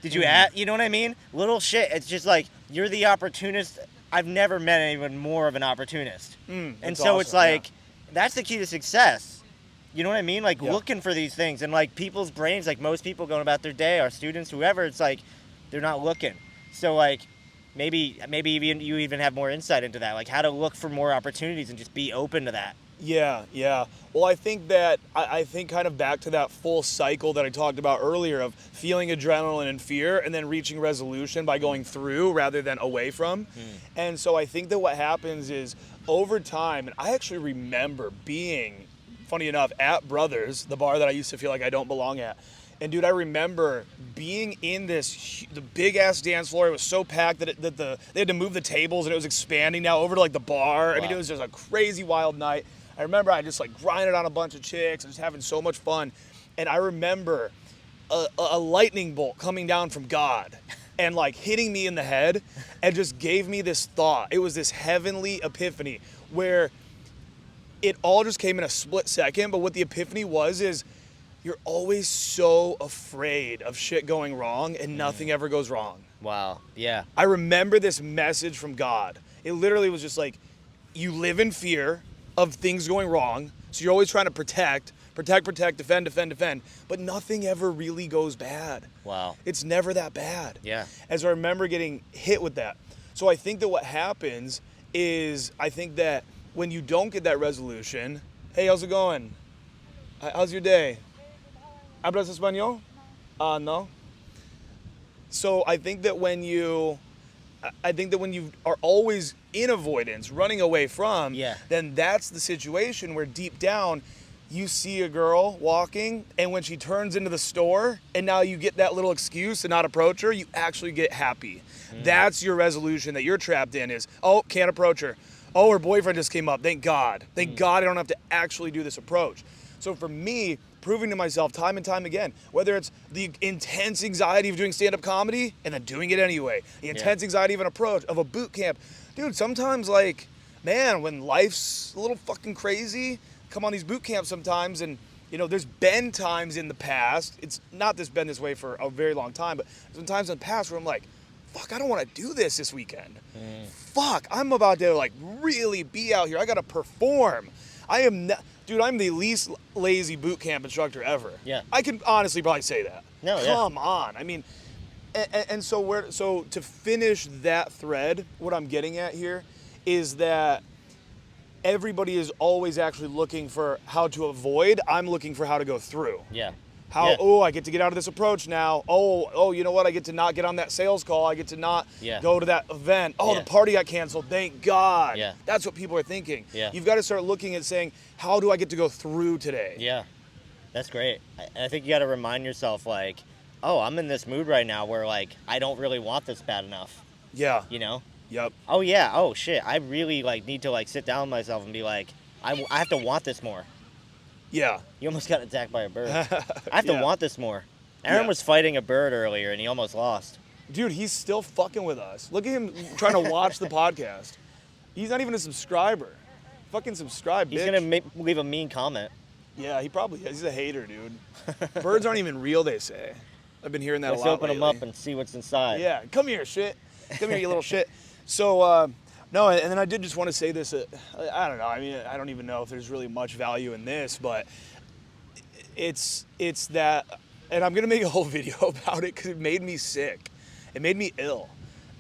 Did you you know what I mean? Little shit. It's just like, you're the opportunist. I've never met anyone more of an opportunist. And so it's like, that's the key to success. You know what I mean? Like, looking for these things. And, like, people's brains, like, most people going about their day, our students, whoever, it's like, they're not looking. So, like, maybe you even have more insight into that, like, how to look for more opportunities and just be open to that. Yeah. Well, I think that, I think kind of back to that full cycle that I talked about earlier of feeling adrenaline and fear and then reaching resolution by going through rather than away from. And so I think that what happens is over time, and I actually remember being, funny enough, at Brothers, the bar that I used to feel like I don't belong at. And dude, I remember being in the big ass dance floor. It was so packed that they had to move the tables and it was expanding now over to like the bar. Wow. I mean, it was just a crazy wild night. I remember I just like grinded on a bunch of chicks and just having so much fun. And I remember a lightning bolt coming down from God and like hitting me in the head and just gave me this thought. It was this heavenly epiphany where it all just came in a split second. But what the epiphany was is you're always so afraid of shit going wrong and nothing ever goes wrong. Wow. Yeah. I remember this message from God. It literally was just like, you live in fear of things going wrong. So you're always trying to protect, defend, but nothing ever really goes bad. Wow. It's never that bad. Yeah. And so I remember getting hit with that. So I think that what happens is, I think that when you don't get that resolution, hey, how's it going? How's your day? ¿Hablas español? No. So I think that when you are always in avoidance, running away from, then that's the situation where deep down you see a girl walking, and when she turns into the store and now you get that little excuse to not approach her, you actually get happy. That's your resolution that you're trapped in is, oh, can't approach her. Oh, her boyfriend just came up. Thank God. Thank God I don't have to actually do this approach. So for me, proving to myself time and time again, whether it's the intense anxiety of doing stand-up comedy and then doing it anyway, the intense anxiety of an approach, of a boot camp. Dude, sometimes, like, man, when life's a little fucking crazy, come on these boot camps sometimes, and, you know, there's been times in the past, it's not been this way for a very long time, but sometimes in the past where I'm like, fuck, I don't want to do this weekend. Fuck, I'm about to, like, really be out here. I got to perform. Dude, I'm the least lazy boot camp instructor ever. Yeah. I can honestly probably say that. No, Come on. I mean, and so to finish that thread, what I'm getting at here is that everybody is always actually looking for how to avoid. I'm looking for how to go through. Yeah. I get to get out of this approach now. Oh, you know what? I get to not get on that sales call. I get to not go to that event. Oh, the party got canceled. Thank God. Yeah. That's what people are thinking. Yeah. You've got to start looking at saying, how do I get to go through today? Yeah. That's great. I think you got to remind yourself, like, oh, I'm in this mood right now where, like, I don't really want this bad enough. Yeah. You know? Yep. Oh, yeah. Oh, shit. I really, like, need to, like, sit down with myself and be like, I have to want this more. Yeah. You almost got attacked by a bird. I have to want this more. Aaron was fighting a bird earlier, and he almost lost. Dude, he's still fucking with us. Look at him trying to watch the podcast. He's not even a subscriber. Fucking subscribe, bitch. He's going to leave a mean comment. Yeah, he probably is. He's a hater, dude. Birds aren't even real, they say. I've been hearing that a lot Let's open lately. them up and see what's inside. Yeah, come here, shit. Come here, you little shit. So, no, and then I did just want to say this. I don't know. I mean, I don't even know if there's really much value in this, but it's that, and I'm going to make a whole video about it because it made me sick. It made me ill.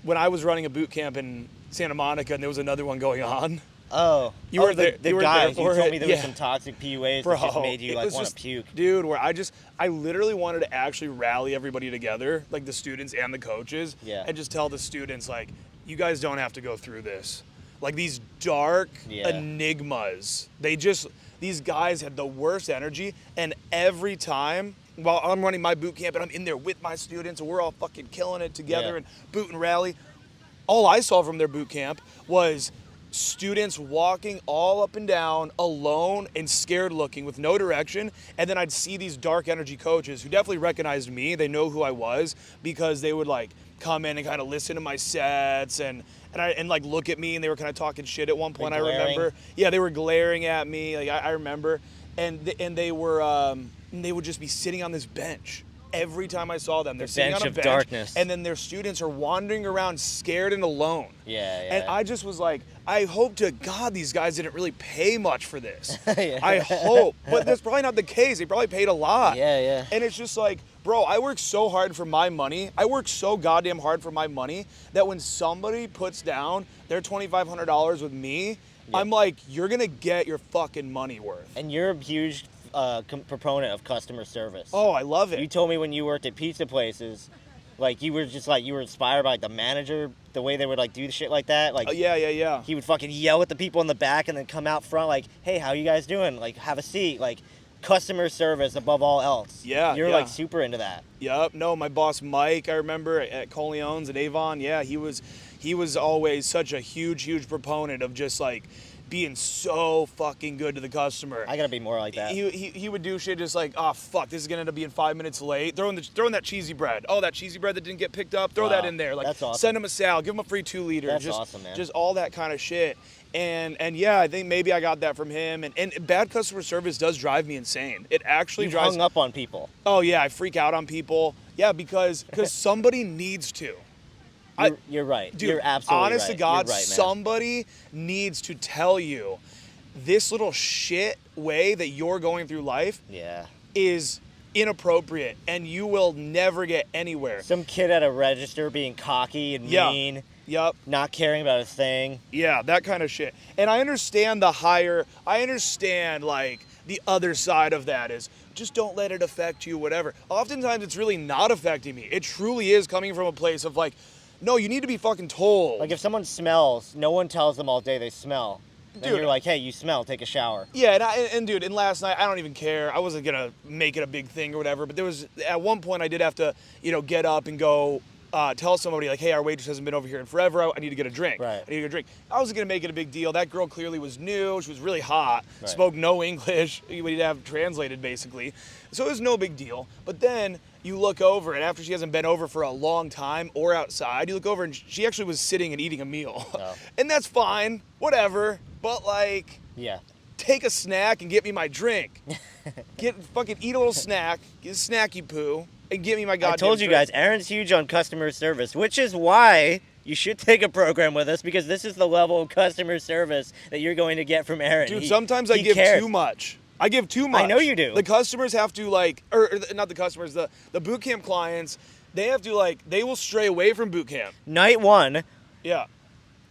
When I was running a boot camp in Santa Monica and there was another one going on. Oh. You were there. The you were guys, there for you told it. me there was some toxic PUAs that just made you, like, want to puke. Dude, where I literally wanted to actually rally everybody together, like the students and the coaches, and just tell the students, like, you guys don't have to go through this. Like, these dark enigmas. These guys had the worst energy, and every time while I'm running my boot camp and I'm in there with my students and we're all fucking killing it together and boot and rally, all I saw from their boot camp was students walking all up and down alone and scared looking with no direction. And then I'd see these dark energy coaches who definitely recognized me. They know who I was because they would like come in and kind of listen to my sets and like look at me, and they were kind of talking shit at one point. I remember. Yeah, they were glaring at me. Like I remember. And they would just be sitting on this bench. Every time I saw them, they're sitting on a bench, darkness. and then their students are wandering around scared and alone. Yeah. And I just was like, I hope to God these guys didn't really pay much for this. Yeah. I hope. But that's probably not the case. They probably paid a lot. Yeah. And it's just like, bro, I work so hard for my money. I work so goddamn hard for my money that when somebody puts down their $2,500 with me, I'm like, you're going to get your fucking money worth. And you're a huge proponent of customer service. Oh, I love it. You told me when you worked at pizza places, like you were just like, you were inspired by like the manager, the way they would like do shit like that. Like, yeah. He would fucking yell at the people in the back and then come out front like, hey, how you guys doing? Like, have a seat. Like, customer service above all else. Yeah. You're like super into that. Yep. No, my boss Mike, I remember at Corleone's at Avon. Yeah, he was always such a huge proponent of just like being so fucking good to the customer. I gotta be more like that. He would do shit just like, oh fuck, this is gonna end up being 5 minutes late. Throwing that cheesy bread. Oh, that cheesy bread that didn't get picked up. Throw that in there. Like, that's awesome. Send him a salad. Give him a free 2 liter. That's just awesome, man. Just all that kind of shit. And yeah, I think maybe I got that from him. And bad customer service does drive me insane. It actually drives. Hung up on people. Oh yeah, I freak out on people. Yeah, because somebody needs to. You're right. Dude, you're absolutely right. Honest to God, right, somebody needs to tell you this little shit way that you're going through life is inappropriate and you will never get anywhere. Some kid at a register being cocky and mean. Yep. Not caring about a thing. Yeah, that kind of shit. And I understand like the other side of that is just don't let it affect you, whatever. Oftentimes it's really not affecting me. It truly is coming from a place of like, no, you need to be fucking told. Like if someone smells, no one tells them all day they smell. Then Dude, you're like, hey, you smell, take a shower. Yeah, and dude, and last night, I don't even care. I wasn't going to make it a big thing or whatever, but there was, at one point I did have to, get up and go tell somebody like, hey, our waitress hasn't been over here in forever. I need to get a drink. Right. I need to get a drink. I wasn't going to make it a big deal. That girl clearly was new. She was really hot. Right. Spoke no English. We need to have translated basically. So it was no big deal. But then you look over, and after she hasn't been over for a long time or outside, you look over and she actually was sitting and eating a meal. Oh. And that's fine. Whatever. But like... Yeah. Take a snack and get me my drink. Fucking eat a little snack, get a snacky poo, and get me my goddamn I told you drink. guys, Aaron's huge on customer service, which is why you should take a program with us, because this is the level of customer service that you're going to get from Aaron. Dude, sometimes I give too much. I give too much. I know you do. The customers have to or not the customers, the bootcamp clients, they have to they will stray away from bootcamp. Night one. Yeah.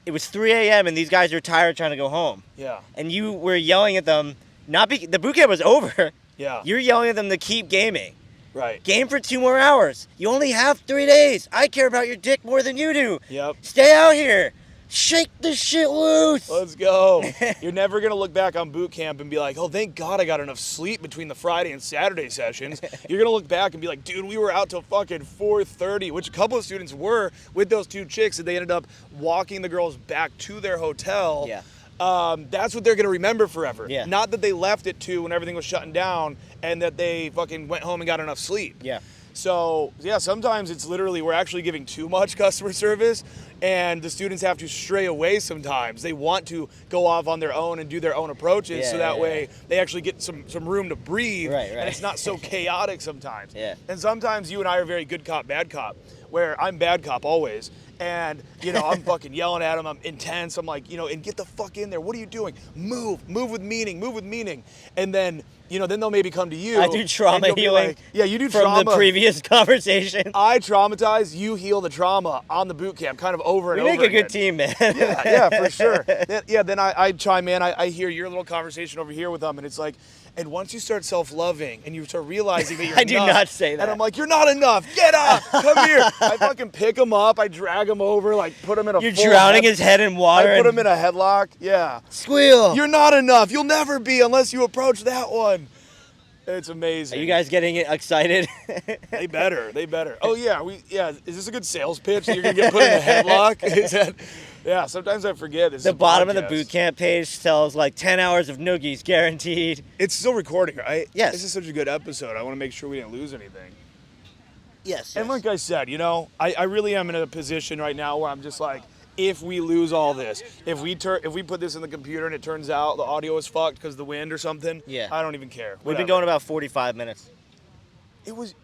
It was 3 a.m. and these guys are tired trying to go home. Yeah. And you were yelling at them, the boot camp was over. Yeah. You're yelling at them to keep gaming. Right. Game for 2 more hours. You only have 3 days. I care about your dick more than you do. Yep. Stay out here. Shake this shit loose. Let's go. You're never going to look back on boot camp and be like, oh, thank God I got enough sleep between the Friday and Saturday sessions. You're going to look back and be like, dude, we were out till fucking 4:30, which a couple of students were with those 2 chicks, and they ended up walking the girls back to their hotel. Yeah. That's what they're going to remember forever. Yeah. Not that they left at 2 when everything was shutting down and that they fucking went home and got enough sleep. Yeah. So, yeah, sometimes it's literally we're actually giving too much customer service, and the students have to stray away sometimes. They want to go off on their own and do their own approaches, so that way they actually get some room to breathe, and it's not so chaotic sometimes. Yeah. And sometimes you and I are very good cop, bad cop, where I'm bad cop always. And, I'm fucking yelling at them. I'm intense. I'm like, and get the fuck in there. What are you doing? Move with meaning. And then, then they'll maybe come to you. I do trauma healing. Like, yeah, you do from trauma. From the previous conversation. I traumatize, you heal the trauma on the boot camp, kind of over and over again. We make a good team, man. Yeah, for sure. Then I chime in. I hear your little conversation over here with them, and it's like, and once you start self-loving and you start realizing that you're I do not say that. And I'm like, you're not enough. Get up. Come here. I fucking pick him up. I drag him over, put him in a You're drowning his head in water. I put him in a headlock. Yeah. Squeal. You're not enough. You'll never be unless you approach that one. It's amazing. Are you guys getting excited? They better. Oh yeah, is this a good sales pitch that you're gonna get put in a headlock? Yeah, sometimes I forget. This The is a bottom of the podcast. Bootcamp page tells like 10 hours of noogies guaranteed. It's still recording, right? Yes. This is such a good episode. I want to make sure we didn't lose anything. Yes. And like I said, I really am in a position right now where I'm just like, if we lose all this, if we put this in the computer and it turns out the audio is fucked because of the wind or something, Yeah. I don't even care. We've been Whatever. going about 45 minutes. It was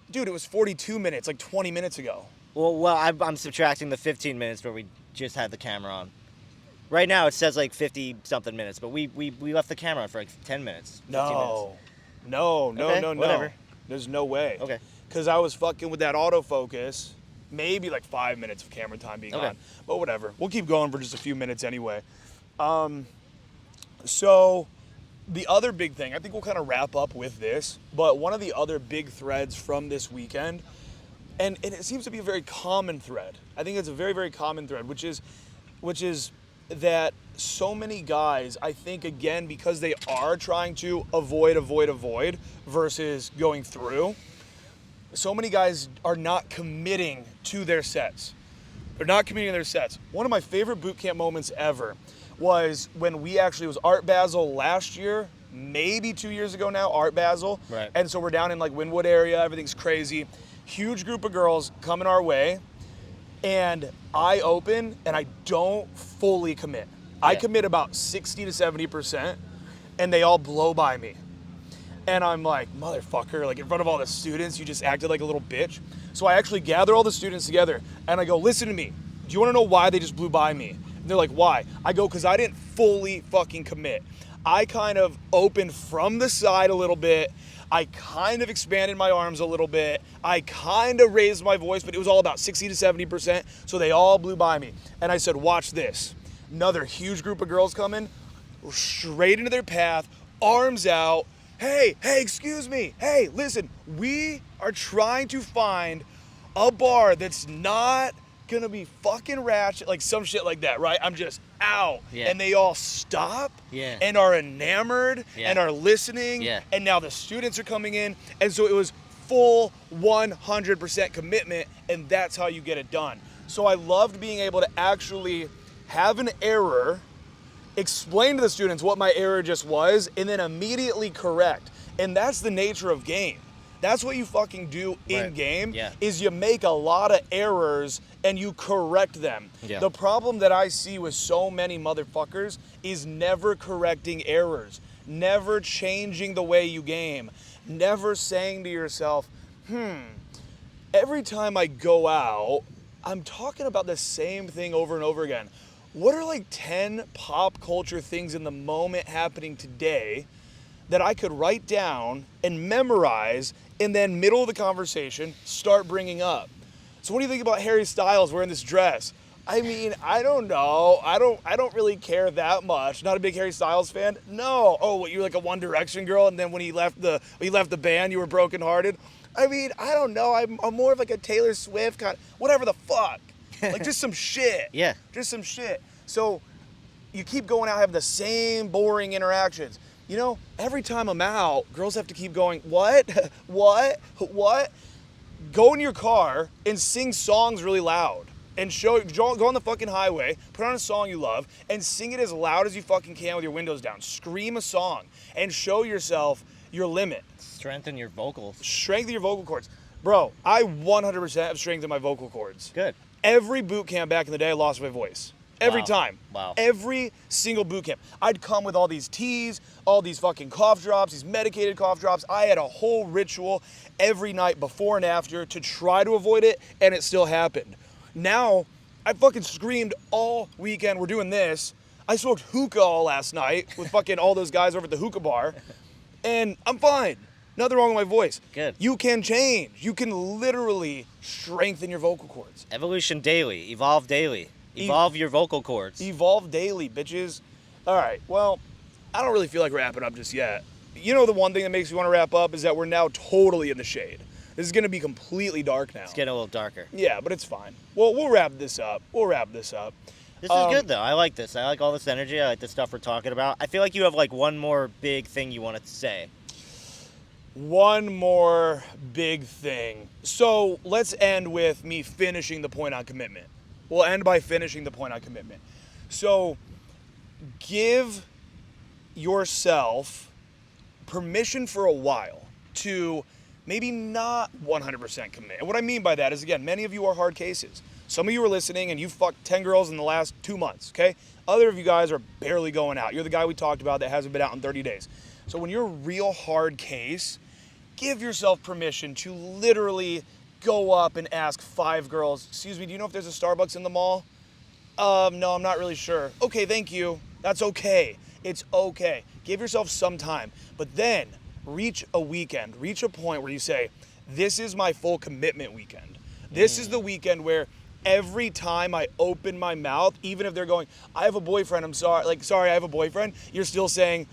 42 minutes, like 20 minutes ago. Well, I'm subtracting the 15 minutes where we just had the camera on. Right now it says like 50-something minutes, but we left the camera on for like 10 minutes. 15 No. minutes. No. Whatever. There's no way. Okay. Because I was fucking with that autofocus. Maybe like 5 minutes of camera time being Okay. on. But whatever. We'll keep going for just a few minutes anyway. So the other big thing, I think we'll kind of wrap up with this, but one of the other big threads from this weekend, and it seems to be a very common thread. I think it's a very, very common thread, which is that so many guys, I think, again, because they are trying to avoid versus going through, so many guys are not committing to their sets. They're not committing to their sets. One of my favorite bootcamp moments ever was when it was Art Basel last year, maybe 2 years ago now, Art Basel. Right. And so we're down in like Wynwood area, everything's crazy. Huge group of girls coming our way, and I open and I don't fully commit. I commit about 60 to 70%, and they all blow by me. And I'm like, motherfucker, like in front of all the students, you just acted like a little bitch. So I actually gather all the students together and I go, listen to me. Do you want to know why they just blew by me? And they're like, why? I go, because I didn't fully fucking commit. I kind of opened from the side a little bit. I kind of expanded my arms a little bit. I kind of raised my voice, but it was all about 60 to 70%. So they all blew by me. And I said, watch this. Another huge group of girls coming, straight into their path, arms out. Hey, excuse me. Hey, listen, we are trying to find a bar that's not gonna be fucking ratchet, like some shit like that, right? I'm just out. Yeah. And they all stop and are enamored and are listening. Yeah. And now the students are coming in. And so it was full 100% commitment, and that's how you get it done. So I loved being able to actually have an error, explain to the students what my error just was, and then immediately correct. And that's the nature of game. That's what you fucking do in game, is you make a lot of errors and you correct them. Yeah. The problem that I see with so many motherfuckers is never correcting errors, never changing the way you game, never saying to yourself, every time I go out, I'm talking about the same thing over and over again. What are like 10 pop culture things in the moment happening today that I could write down and memorize, and then middle of the conversation, start bringing up? So what do you think about Harry Styles wearing this dress? I mean, I don't know. I don't really care that much. Not a big Harry Styles fan? No. Oh, what, you're like a One Direction girl, and then when he left the band, you were brokenhearted? I mean, I don't know. I'm more of like a Taylor Swift kind of, whatever the fuck. Like just some shit. Yeah. Just some shit. So you keep going out having the same boring interactions. You know, every time I'm out, girls have to keep going, what? What? Go in your car and sing songs really loud. And go on the fucking highway, put on a song you love, and sing it as loud as you fucking can with your windows down. Scream a song and show yourself your limit. Strengthen your vocals. Strengthen your vocal cords. Bro, I 100% have strengthened my vocal cords. Good. Every boot camp back in the day, I lost my voice. Every Wow. time. Wow. Every single boot camp. I'd come with all these teas, all these fucking cough drops, these medicated cough drops. I had a whole ritual every night before and after to try to avoid it, and it still happened. Now, I fucking screamed all weekend. We're doing this. I smoked hookah all last night with fucking all those guys over at the hookah bar, and I'm fine. Nothing wrong with my voice. Good. You can change. You can literally strengthen your vocal cords. Evolution daily. Evolve daily. Evolve your vocal cords. Evolve daily, bitches. All right, well, I don't really feel like wrapping up just yet. You know, the one thing that makes me want to wrap up is that we're now totally in the shade. This is going to be completely dark now. It's getting a little darker. Yeah, but it's fine. Well, we'll wrap this up. This is good, though. I like this. I like all this energy. I like the stuff we're talking about. I feel like you have, like, one more big thing you wanted to say. one more big thing. So let's end with me finishing the point on commitment. We'll end by finishing the point on commitment. So give yourself permission for a while to maybe not 100% commit. And what I mean by that is, again, many of you are hard cases. Some of you are listening and you fucked 10 girls in the last 2 months, okay? Other of you guys are barely going out. You're the guy we talked about that hasn't been out in 30 days. So when you're a real hard case, give yourself permission to literally go up and ask 5 girls, excuse me, do you know if there's a Starbucks in the mall? No, I'm not really sure. Okay, thank you. That's okay. It's okay. Give yourself some time. But then reach a weekend, reach a point where you say, this is my full commitment weekend. This is the weekend where every time I open my mouth, even if they're going, I have a boyfriend, I'm sorry, like, sorry, I have a boyfriend, you're still saying,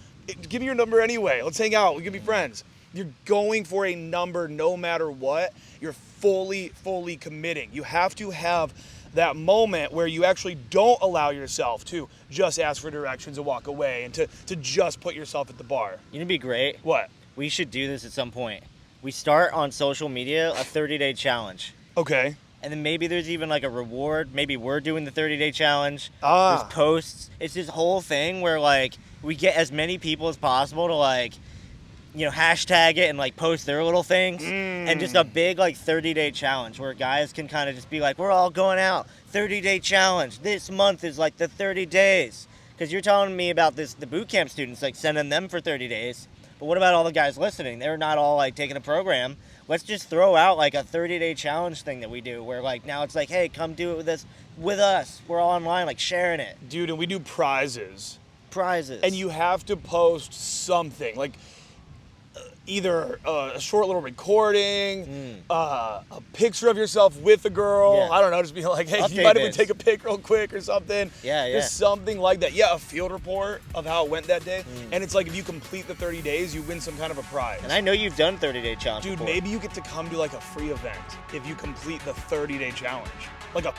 give me your number anyway. Let's hang out. We can be friends. You're going for a number no matter what. You're fully committing. You have to have that moment where you actually don't allow yourself to just ask for directions and walk away and to just put yourself at the bar. You know what'd be great? What? We should do this at some point. We start on social media a 30-day challenge. Okay. And then maybe there's even like a reward. Maybe we're doing the 30-day challenge. Ah. There's posts. It's this whole thing where like we get as many people as possible to like, you know, hashtag it and like post their little things. And just a big like 30-day challenge where guys can kind of just be like, we're all going out. 30-day challenge. This month is like the 30 days. Because you're telling me about this, the bootcamp students, like sending them for 30 days. But what about all the guys listening? They're not all like taking a program. Let's just throw out like a 30-day challenge thing that we do where like now it's like, hey, come do it with us. We're all online, like sharing it. Dude, and we do prizes. Prizes. And you have to post something. Like either a short little recording, a picture of yourself with a girl. Yeah. I don't know, just be like, hey, Update you might even this. take a pic real quick or something. Yeah. Just something like that. Yeah, a field report of how it went that day. And it's like if you complete the 30 days, you win some kind of a prize. And I know you've done 30-day challenge Dude, before. maybe you get to come to like a free event if you complete the 30-day challenge. Like a,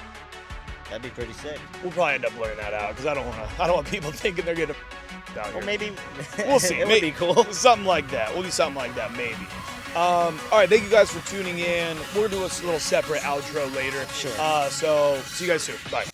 That'd be pretty sick. we'll probably end up blurring that out because I don't want people thinking they're gonna. Down Well, here. maybe We'll see. it would be cool. Something like that. We'll do something like that, maybe. All right, thank you guys for tuning in. We're going to do a little separate outro later. Sure. So, see you guys soon. Bye.